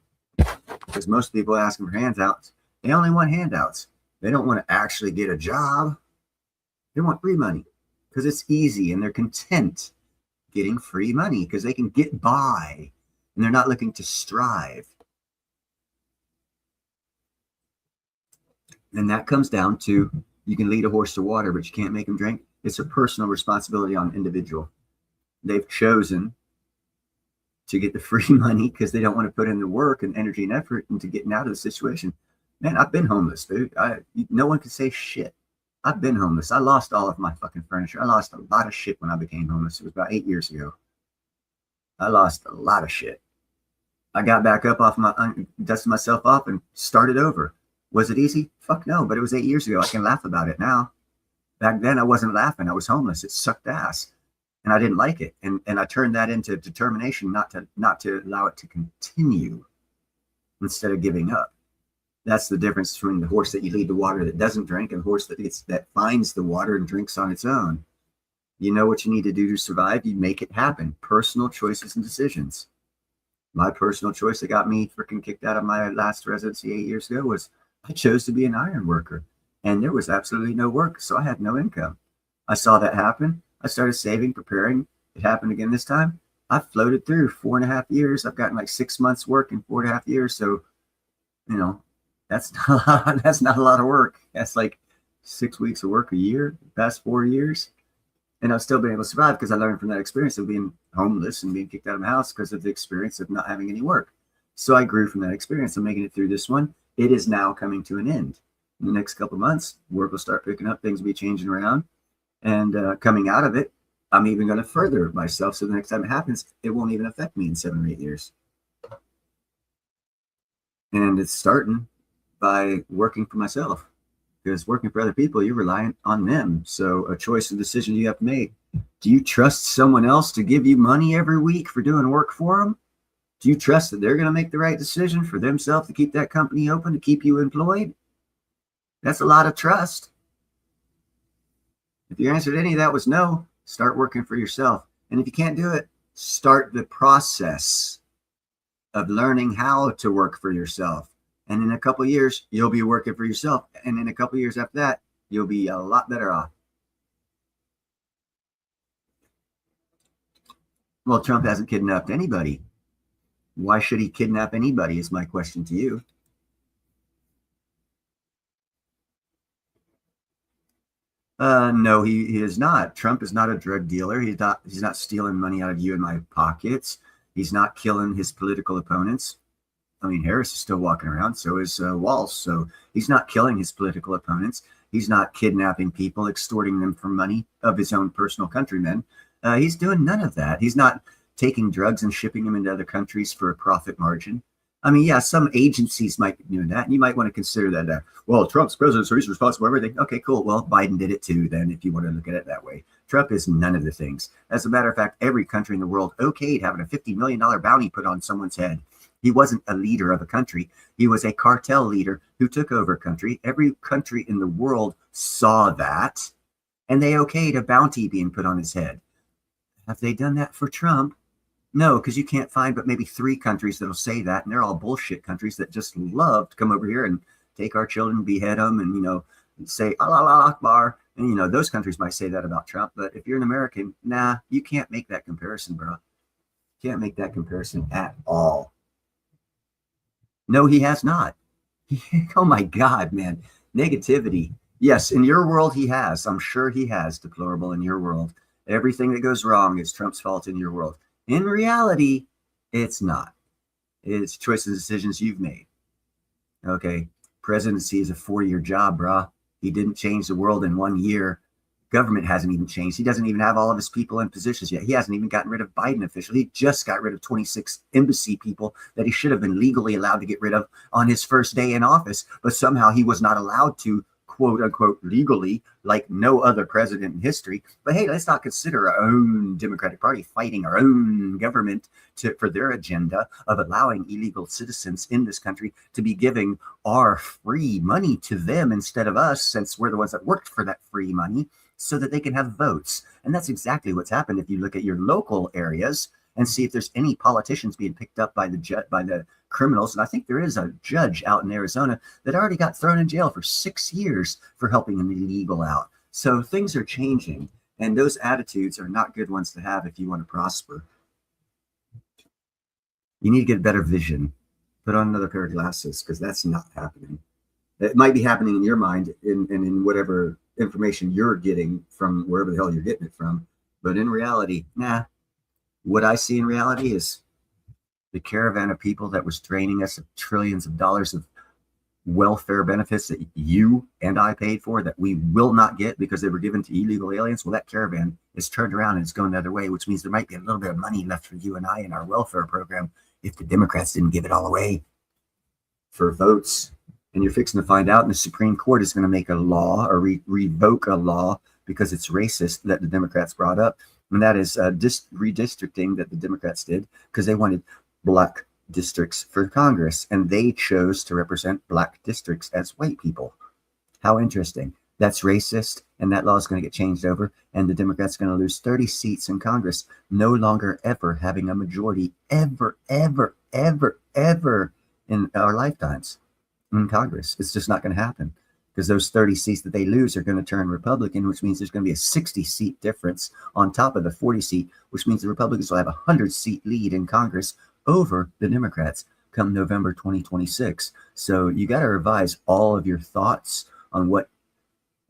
Because most people asking for handouts, they only want handouts. They don't want to actually get a job. They want free money because it's easy and they're content getting free money because they can get by and they're not looking to strive. And that comes down to, you can lead a horse to water, but you can't make him drink. It's a personal responsibility on an individual. They've chosen to get the free money because they don't want to put in the work and energy and effort into getting out of the situation. Man, I've been homeless, dude. No one can say shit. I've been homeless. I lost all of my fucking furniture. I lost a lot of shit when I became homeless. It was about 8 years ago. I lost a lot of shit. I got back up off dusted myself off and started over. Was it easy? Fuck no, but it was 8 years ago. I can laugh about it now. Back then I wasn't laughing. I was homeless. It sucked ass. And I didn't like it. And I turned that into determination not to allow it to continue instead of giving up. That's the difference between the horse that you lead to water that doesn't drink and the horse that finds the water and drinks on its own. You know what you need to do to survive. You make it happen. Personal choices and decisions. My personal choice that got me freaking kicked out of my last residency 8 years ago was I chose to be an iron worker. And there was absolutely no work. So I had no income. I saw that happen. I started saving, preparing. It happened again this time. I floated through 4.5 years. I've gotten like 6 months work in 4.5 years. So, you know, that's not a lot of work. That's like 6 weeks of work a year, the past 4 years. And I've still been able to survive because I learned from that experience of being homeless and being kicked out of my house because of the experience of not having any work. So I grew from that experience. I'm making it through this one. It is now coming to an end. In the next couple of months, work will start picking up, things will be changing around. And coming out of it, I'm even going to further myself. So the next time it happens, it won't even affect me in 7 or 8 years. And it's starting by working for myself, because working for other people, you're reliant on them. So a choice and decision you have to make. Do you trust someone else to give you money every week for doing work for them? Do you trust that they're going to make the right decision for themselves to keep that company open, to keep you employed? That's a lot of trust. If your answer to any of that was no, start working for yourself. And if you can't do it, start the process of learning how to work for yourself. And in a couple of years, you'll be working for yourself. And in a couple of years after that, you'll be a lot better off. Well, Trump hasn't kidnapped anybody. Why should he kidnap anybody is my question to you. No, he is not. Trump is not a drug dealer. He's not stealing money out of you and my pockets. He's not killing his political opponents. I mean, Harris is still walking around. So is Walz. So he's not killing his political opponents. He's not kidnapping people, extorting them for money of his own personal countrymen. He's doing none of that. He's not taking drugs and shipping them into other countries for a profit margin. I mean, yeah, some agencies might be doing that, and you might want to consider that. Well, Trump's president, so he's responsible for everything. Okay, cool. Well, Biden did it too, then, if you want to look at it that way. Trump is none of the things. As a matter of fact, every country in the world okayed having a $50 million bounty put on someone's head. He wasn't a leader of a country. He was a cartel leader who took over a country. Every country in the world saw that, and they okayed a bounty being put on his head. Have they done that for Trump? No, because you can't find but maybe 3 countries that'll say that, and they're all bullshit countries that just love to come over here and take our children, behead them, and, say Allah Akbar. And, those countries might say that about Trump, but if you're an American, nah, you can't make that comparison, bro. Can't make that comparison at all. No, he has not. Oh my God, man. Negativity. Yes, in your world he has. I'm sure he has, deplorable, in your world. Everything that goes wrong is Trump's fault in your world. In reality, it's not. It's choices and decisions you've made. Okay, presidency is a 4-year job, brah. He didn't change the world in 1 year. Government hasn't even changed. He doesn't even have all of his people in positions yet. He hasn't even gotten rid of Biden officially. He just got rid of 26 embassy people that he should have been legally allowed to get rid of on his first day in office, but somehow he was not allowed to, quote unquote, legally, like no other president in history. But hey, let's not consider our own Democratic Party fighting our own government for their agenda of allowing illegal citizens in this country to be giving our free money to them instead of us, since we're the ones that worked for that free money, so that they can have votes. And that's exactly what's happened. If you look at your local areas and see if there's any politicians being picked up by the criminals. And I think there is a judge out in Arizona that already got thrown in jail for 6 years for helping an illegal out. So things are changing, and those attitudes are not good ones to have if you want to prosper. You need to get a better vision. Put on another pair of glasses, because that's not happening. It might be happening in your mind and in whatever information you're getting from wherever the hell you're getting it from. But in reality, nah. What I see in reality is the caravan of people that was draining us of trillions of dollars of welfare benefits that you and I paid for that we will not get because they were given to illegal aliens. Well, that caravan is turned around and it's going the other way, which means there might be a little bit of money left for you and I in our welfare program if the Democrats didn't give it all away for votes. And you're fixing to find out, and the Supreme Court is going to make a law or revoke a law because it's racist that the Democrats brought up. And that is redistricting that the Democrats did because they wanted Black districts for Congress, and they chose to represent Black districts as white people. How interesting. That's racist, and that law is going to get changed over, and the Democrats are going to lose 30 seats in Congress, no longer ever having a majority ever in our lifetimes in Congress. It's just not going to happen, because those 30 seats that they lose are going to turn Republican, which means there's going to be a 60-seat difference on top of the 40-seat, which means the Republicans will have a 100-seat lead in Congress over the Democrats come November 2026. So you got to revise all of your thoughts on what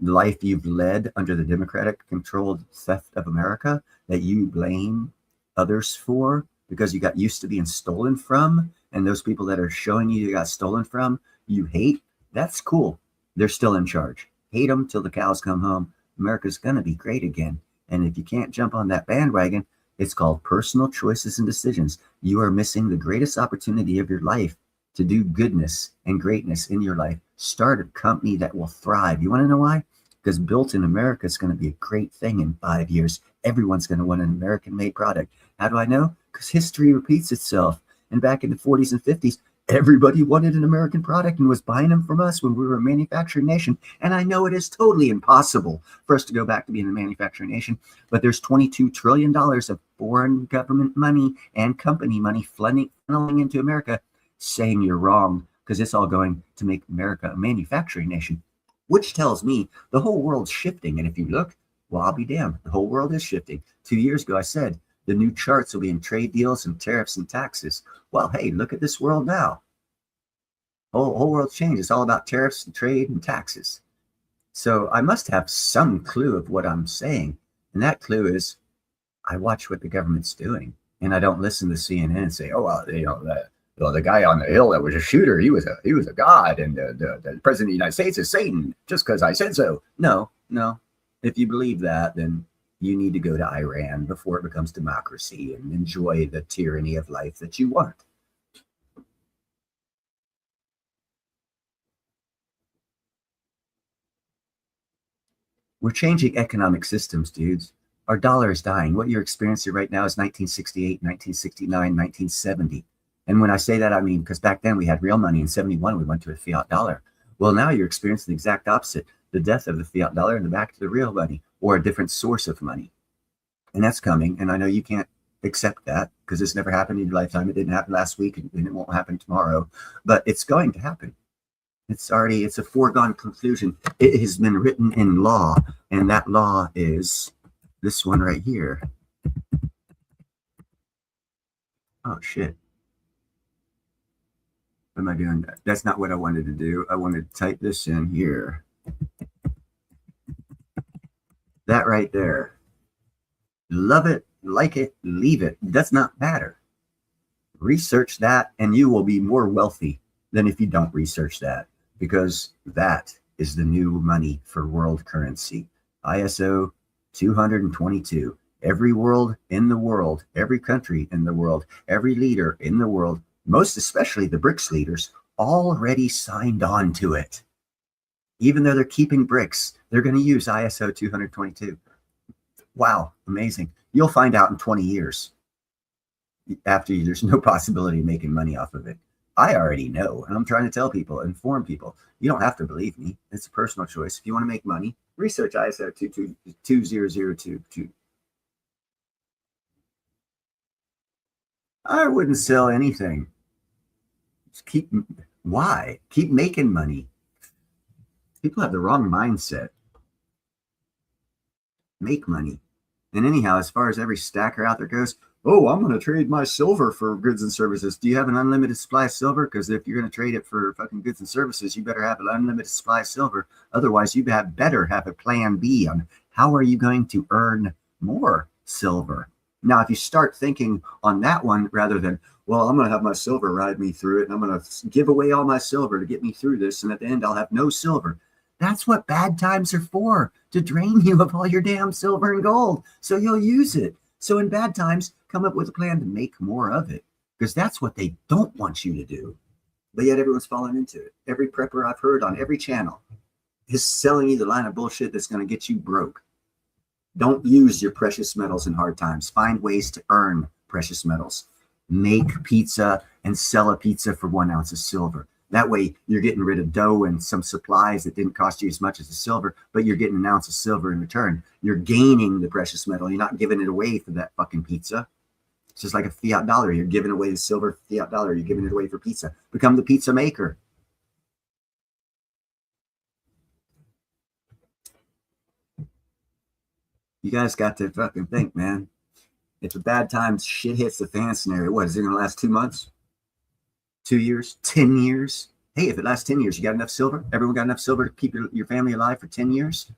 life you've led under the Democratic-controlled theft of America that you blame others for because you got used to being stolen from, and those people that are showing you got stolen from, you hate. That's cool. They're still in charge. Hate them till the cows come home. America's going to be great again. And if you can't jump on that bandwagon, it's called personal choices and decisions. You are missing the greatest opportunity of your life to do goodness and greatness in your life. Start a company that will thrive. You want to know why? Because built in America is going to be a great thing in 5 years. Everyone's going to want an American-made product. How do I know? Because history repeats itself. And back in the 40s and 50s, everybody wanted an American product and was buying them from us when we were a manufacturing nation. And I know it is totally impossible for us to go back to being a manufacturing nation, but there's $22 trillion of foreign government money and company money funneling into America, saying you're wrong, because it's all going to make America a manufacturing nation, which tells me the whole world's shifting. And if you look, well, I'll be damned. The whole world is shifting. 2 years ago, I said, the new charts will be in trade deals and tariffs and taxes. Well, hey, look at this world now. Whole world's changed. It's all about tariffs and trade and taxes. So I must have some clue of what I'm saying. And that clue is I watch what the government's doing. And I don't listen to CNN and say, oh, well, the guy on the hill that was a shooter, he was a god. And the president of the United States is Satan just because I said so. No. If you believe that, then you need to go to Iran before it becomes democracy and enjoy the tyranny of life that you want. We're changing economic systems, dudes. Our dollar is dying. What you're experiencing right now is 1968, 1969, 1970. And when I say that, I mean, because back then we had real money. In 71, we went to a fiat dollar. Well, now you're experiencing the exact opposite. The death of the fiat dollar and the back to the real money, or a different source of money. And that's coming. And I know you can't accept that because it's never happened in your lifetime. It didn't happen last week and it won't happen tomorrow, but it's going to happen. It's a foregone conclusion. It has been written in law, and that law is this one right here. Oh, shit. What am I doing? That's not what I wanted to do. I wanted to type this in here. That right there. Love it, like it, leave it. Does not matter. Research that and you will be more wealthy than if you don't research that, because that is the new money for world currency. ISO 222. Every world in the world, every country in the world, every leader in the world, most especially the BRICS leaders, already signed on to it. Even though they're keeping BRICS, they're going to use ISO 222. Wow, amazing. You'll find out in 20 years. After you, there's no possibility of making money off of it. I already know, and I'm trying to tell people, inform people. You don't have to believe me. It's a personal choice. If you want to make money, research ISO 20022. I wouldn't sell anything. Just keep making money. People have the wrong mindset. Make money. And anyhow, as far as every stacker out there goes, oh, I'm going to trade my silver for goods and services. Do you have an unlimited supply of silver? Because if you're going to trade it for fucking goods and services, you better have an unlimited supply of silver. Otherwise, you better have a plan B on how are you going to earn more silver. Now, if you start thinking on that one rather than, well, I'm going to have my silver ride me through it, and I'm going to give away all my silver to get me through this, and at the end, I'll have no silver. That's what bad times are for, to drain you of all your damn silver and gold, so you'll use it. So in bad times, come up with a plan to make more of it, because that's what they don't want you to do. But yet everyone's falling into it. Every prepper I've heard on every channel is selling you the line of bullshit that's going to get you broke. Don't use your precious metals in hard times. Find ways to earn precious metals. Make pizza and sell a pizza for 1 ounce of silver. That way you're getting rid of dough and some supplies that didn't cost you as much as the silver, but you're getting an ounce of silver in return. You're gaining the precious metal. You're not giving it away for that fucking pizza. It's just like a fiat dollar. You're giving away the silver fiat dollar. You're giving it away for pizza. Become the pizza maker. You guys got to fucking think, man. If a bad time shit hits the fan scenario, what is it going to last 2 months? 2 years? 10 years? Hey, if it lasts 10 years, you got enough silver? Everyone got enough silver to keep your family alive for 10 years?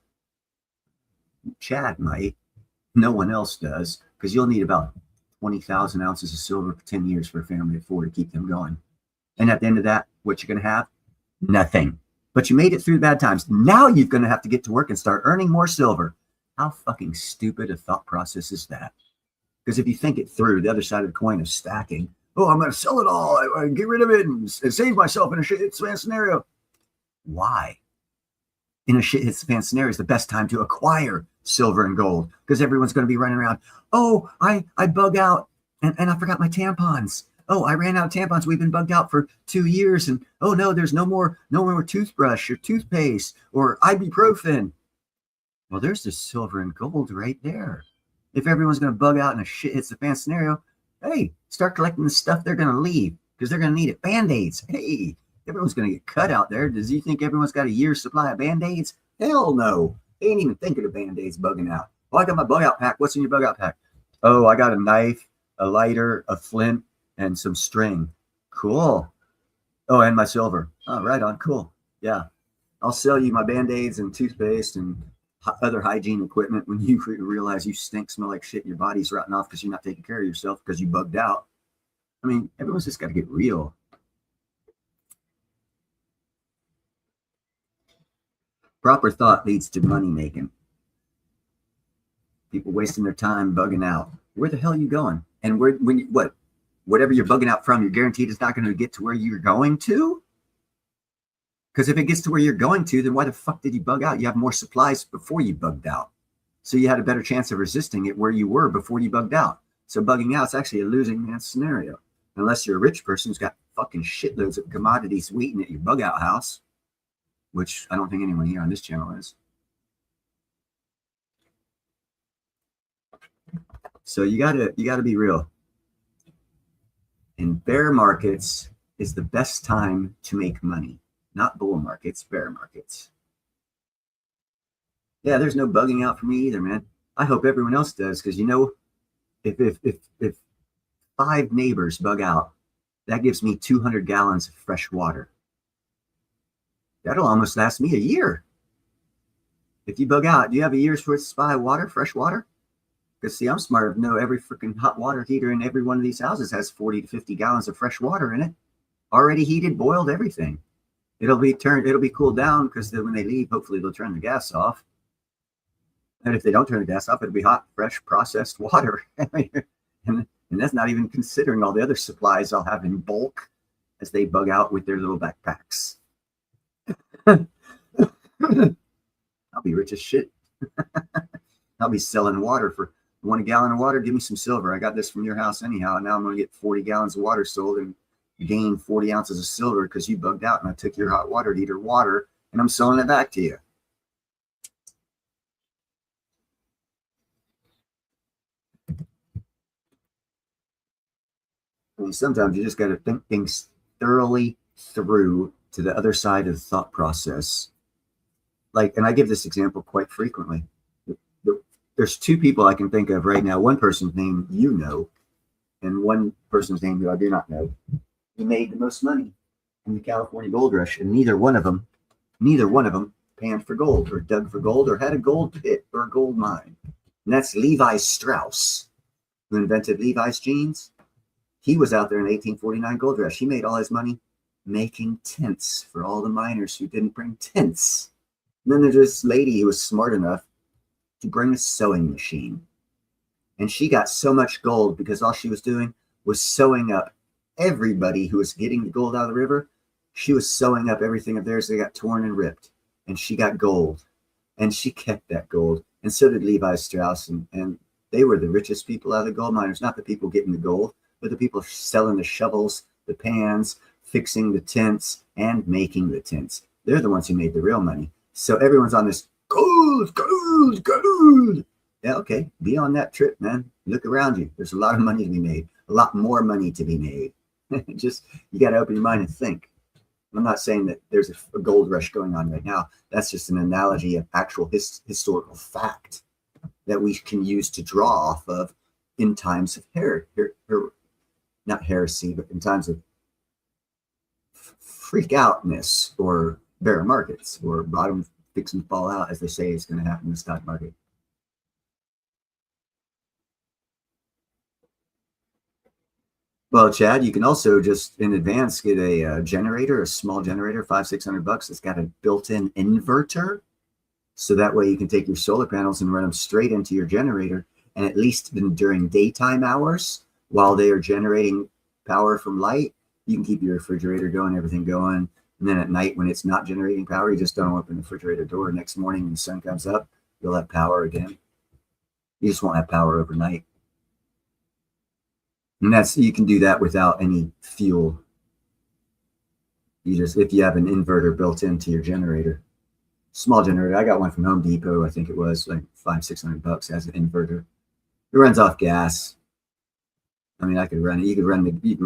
Chad might. No one else does, because you'll need about 20,000 ounces of silver for 10 years for a family of 4 to keep them going. And at the end of that, what you're going to have? Nothing but you made it through the bad times. Now you're going to have to get to work and start earning more silver. How fucking stupid a thought process is that? Because if you think it through, the other side of the coin of stacking, oh, I'm going to sell it all, I get rid of it and save myself in a shit hits the fan scenario. Why? In a shit hits the fan scenario is the best time to acquire silver and gold, because everyone's going to be running around. Oh, I bug out and I forgot my tampons. Oh, I ran out of tampons. We've been bugged out for 2 years, and oh no, there's no more toothbrush or toothpaste or ibuprofen. Well, there's the silver and gold right there. If everyone's going to bug out in a shit hits the fan scenario, hey, start collecting the stuff they're going to leave, because they're going to need it. Band-Aids. Hey, everyone's going to get cut out there. Does you think everyone's got a year's supply of Band-Aids? Hell no. They ain't even thinking of Band-Aids bugging out. Oh, I got my bug out pack. What's in your bug out pack? Oh, I got a knife, a lighter, a flint, and some string. Cool. Oh, and my silver. Oh, right on. Cool. Yeah. I'll sell you my Band-Aids and toothpaste and other hygiene equipment when you realize you stink, smell like shit, and your body's rotting off because you're not taking care of yourself because you bugged out. I mean, everyone's just got to get real. Proper thought leads to money making. People wasting their time bugging out. Where the hell are you going? And whatever you're bugging out from, you're guaranteed it's not going to get to where you're going to? Because if it gets to where you're going to, then why the fuck did you bug out? You have more supplies before you bugged out. So you had a better chance of resisting it where you were before you bugged out. So bugging out is actually a losing man scenario. Unless you're a rich person who's got fucking shitloads of commodities waiting at your bug out house, which I don't think anyone here on this channel is. So you gotta be real. In bear markets is the best time to make money. Not bull markets, bear markets. Yeah, there's no bugging out for me either, man. I hope everyone else does, because if 5 neighbors bug out, that gives me 200 gallons of fresh water. That'll almost last me a year. If you bug out, do you have a year's worth of supply of water, fresh water? Because see, I'm smart enough to know every freaking hot water heater in every one of these houses has 40 to 50 gallons of fresh water in it. Already heated, boiled, everything. It'll be cooled down, because when they leave, hopefully they'll turn the gas off. And if they don't turn the gas off, it'll be hot, fresh, processed water. and that's not even considering all the other supplies I'll have in bulk as they bug out with their little backpacks. I'll be rich as shit. I'll be selling water for 1 gallon of water. Give me some silver. I got this from your house anyhow. And now I'm going to get 40 gallons of water sold and gain 40 ounces of silver because you bugged out and I took your hot water heater water and I'm selling it back to you. I mean, sometimes you just got to think things thoroughly through to the other side of the thought process. And I give this example quite frequently. There's 2 people I can think of right now. One person's name you know, and one person's name who I do not know. He made the most money in the California gold rush, and neither one of them panned for gold or dug for gold or had a gold pit or a gold mine. And that's Levi Strauss, who invented Levi's jeans. He was out there in the 1849 gold rush. He made all his money making tents for all the miners who didn't bring tents. And then there's this lady who was smart enough to bring a sewing machine. And she got so much gold because all she was doing was sewing up everybody who was getting the gold out of the river. She was sewing up everything of theirs that got torn and ripped. And she got gold. And she kept that gold. And so did Levi Strauss. And they were the richest people out of the gold miners, not the people getting the gold, but the people selling the shovels, the pans, fixing the tents, and making the tents. They're the ones who made the real money. So everyone's on this gold, gold, gold. Yeah, okay. Be on that trip, man. Look around you. There's a lot of money to be made. A lot more money to be made. Just, you got to open your mind and think. I'm not saying that there's a gold rush going on right now. That's just an analogy of actual historical fact that we can use to draw off of in times of not heresy, but in times of freak outness or bear markets or bottom fix and fall out, as they say is going to happen in the stock market. Well, Chad, you can also just in advance get a generator, a small generator, $500-600. It's got a built-in inverter, so that way you can take your solar panels and run them straight into your generator. And at least during daytime hours, while they are generating power from light, you can keep your refrigerator going, everything going. And then at night, when it's not generating power, you just don't open the refrigerator door. Next morning, when the sun comes up, you'll have power again. You just won't have power overnight. And you can do that without any fuel. If you have an inverter built into your generator, small generator. I got one from Home Depot. I think it was like $500-600 as an inverter. It runs off gas. I mean, I could run it. You can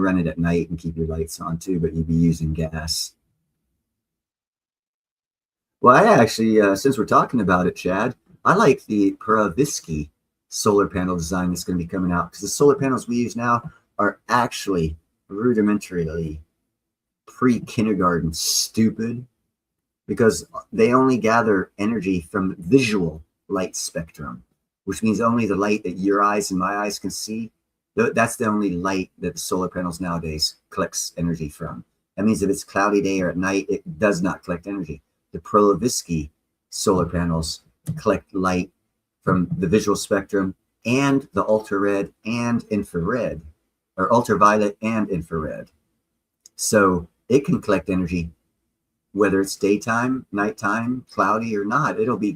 run it at night and keep your lights on too, but you'd be using gas. Well, I actually, since we're talking about it, Chad, I like the Pravitsky solar panel design that's going to be coming out, because the solar panels we use now are actually rudimentarily pre-kindergarten stupid, because they only gather energy from visual light spectrum, which means only the light that your eyes and my eyes can see. That's the only light that the solar panels nowadays collects energy from. That means if it's cloudy day or at night, it does not collect energy. The Pravitsky solar panels collect light from the visual spectrum and the ultra-red and infrared, or ultraviolet and infrared. So it can collect energy whether it's daytime, nighttime, cloudy or not. It'll be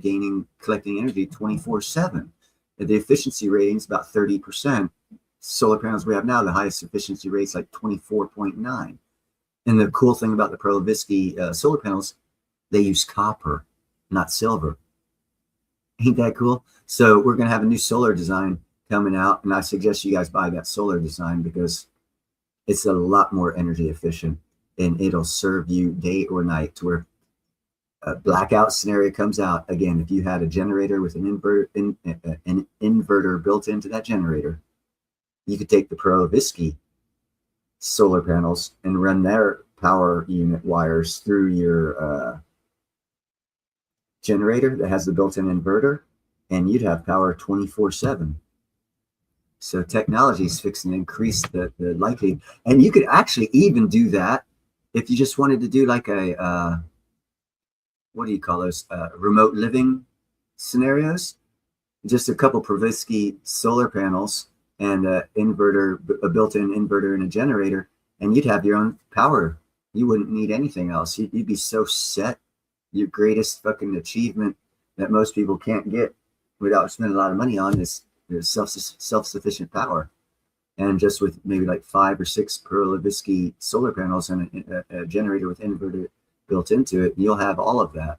collecting energy 24/7. The efficiency rating is about 30%. Solar panels we have now, the highest efficiency rate is like 24.9. And the cool thing about the Pravitsky solar panels, they use copper, not silver. Ain't that cool? So we're going to have a new solar design coming out, and I suggest you guys buy that solar design because it's a lot more energy efficient, and it'll serve you day or night, to where a blackout scenario comes out. Again, if you had a generator with an inverter built into that generator, you could take the Pravitsky solar panels and run their power unit wires through your generator that has the built-in inverter, and you'd have power 24/7. So technology is fixing to increase the likelihood. And you could actually even do that if you just wanted to do like a, what do you call those, remote living scenarios? Just a couple Pravitsky solar panels and a built-in inverter and a generator, and you'd have your own power. You wouldn't need anything else. You'd be so set. Your greatest fucking achievement that most people can't get without spending a lot of money on is self-sufficient power. And just with maybe like 5 or 6 Pravitsky solar panels and a generator with inverter built into it, you'll have all of that.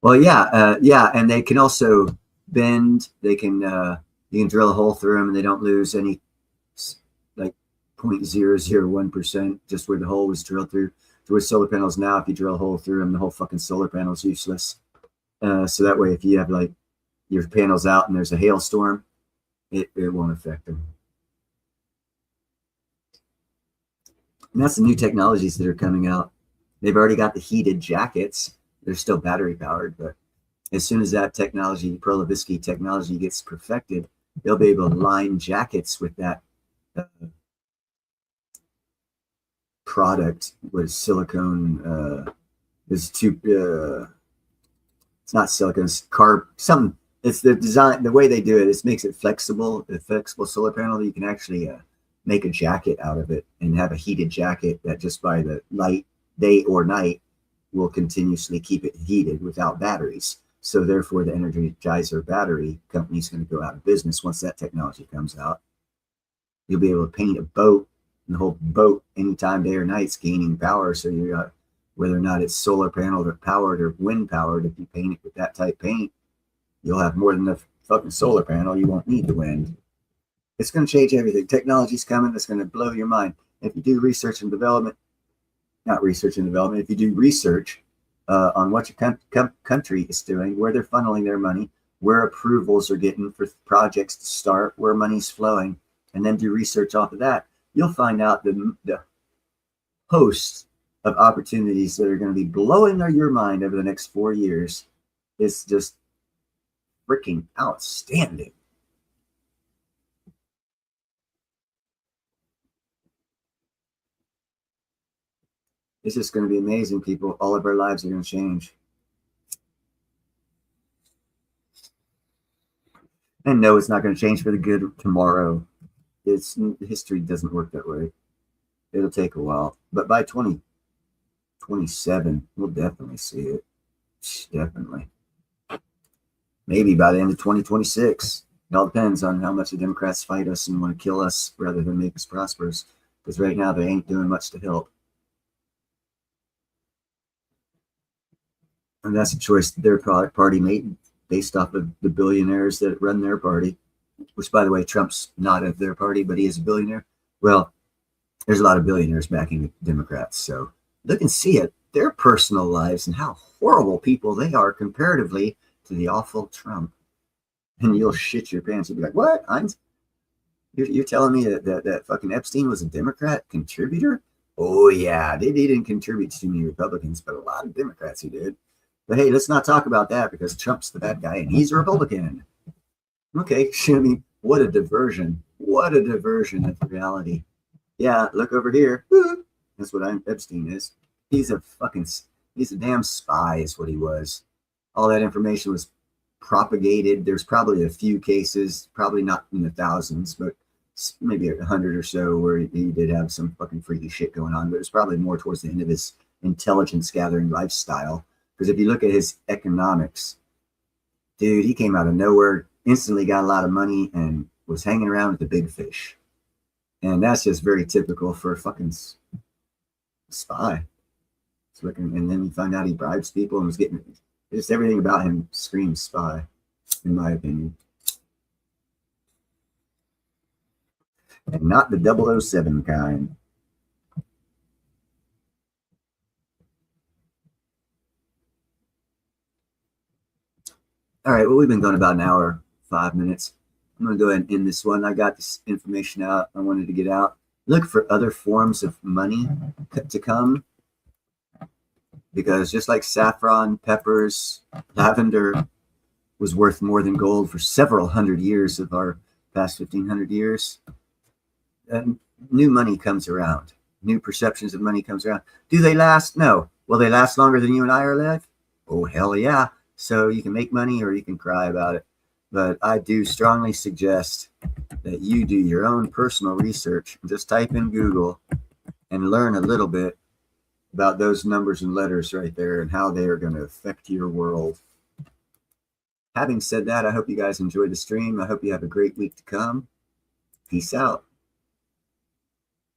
Well, yeah, and they can also bend. They can you can drill a hole through them, and they don't lose any, like 0.001%, just where the hole was drilled through. With solar panels now, if you drill a hole through them, the whole fucking solar panel is useless. So that way, if you have like your panels out and there's a hailstorm, it won't affect them. And that's the new technologies that are coming out. They've already got the heated jackets. They're still battery powered, but as soon as that technology, Pravitsky technology, gets perfected, they'll be able to line jackets with that product with silicone. It's not silicone, it's something. It's the design, the way they do it. It makes it flexible. A flexible solar panel, you can actually make a jacket out of it and have a heated jacket that just by the light, day or night, will continuously keep it heated without batteries. So therefore, the Energizer battery company is going to go out of business once that technology comes out. You'll be able to paint a boat, and the whole boat, anytime, day or night, is gaining power. So you're whether or not it's solar panel or powered or wind powered, if you paint it with that type paint, you'll have more than enough fucking solar panel. You won't need the wind. It's going to change everything. Technology's coming. That's going to blow your mind. If you do research and development, not research and development, if you do research on what your country is doing, where they're funneling their money, where approvals are getting for projects to start, where money's flowing, and then do research off of that, you'll find out the host of opportunities that are going to be blowing your mind over the next 4 years. It's just freaking outstanding. This is going to be amazing, people. All of our lives are going to change. And no, it's not going to change for the good tomorrow. History doesn't work that way. It'll take a while. But by 2027, we'll definitely see it. Definitely. Maybe by the end of 2026. It all depends on how much the Democrats fight us and want to kill us rather than make us prosperous. Because right now, they ain't doing much to help. And that's a choice their party made based off of the billionaires that run their party, which, by the way, Trump's not of their party, but he is a billionaire. Well, there's a lot of billionaires backing the Democrats. So look and see it, their personal lives and how horrible people they are comparatively to the awful Trump. And you'll shit your pants. You'll be like, what? You're telling me that fucking Epstein was a Democrat contributor? Oh, yeah. They didn't contribute to too many Republicans, but a lot of Democrats who did. But hey, let's not talk about that because Trump's the bad guy and he's a Republican. Okay, I mean, what a diversion. What a diversion of reality. Yeah, look over here. That's what Epstein is. He's a damn spy is what he was. All that information was propagated. There's probably a few cases, probably not in the thousands, but maybe 100 or so where he did have some fucking freaky shit going on. But it was probably more towards the end of his intelligence gathering lifestyle. Because if you look at his economics, dude, he came out of nowhere, instantly got a lot of money, and was hanging around with the big fish. And that's just very typical for a fucking spy. And then you find out he bribes people and was getting, just everything about him screams spy, in my opinion. And not the 007 kind. All right, well, we've been going about an hour, 5 minutes. I'm going to go ahead and end this one. I got this information out I wanted to get out. Look for other forms of money to come. Because just like saffron, peppers, lavender was worth more than gold for several hundred years of our past 1,500 years, new money comes around. New perceptions of money comes around. Do they last? No. Will they last longer than you and I are alive? Oh, hell yeah. So you can make money or you can cry about it. But I do strongly suggest that you do your own personal research. Just type in Google and learn a little bit about those numbers and letters right there and how they are going to affect your world. Having said that, I hope you guys enjoyed the stream. I hope you have a great week to come. Peace out.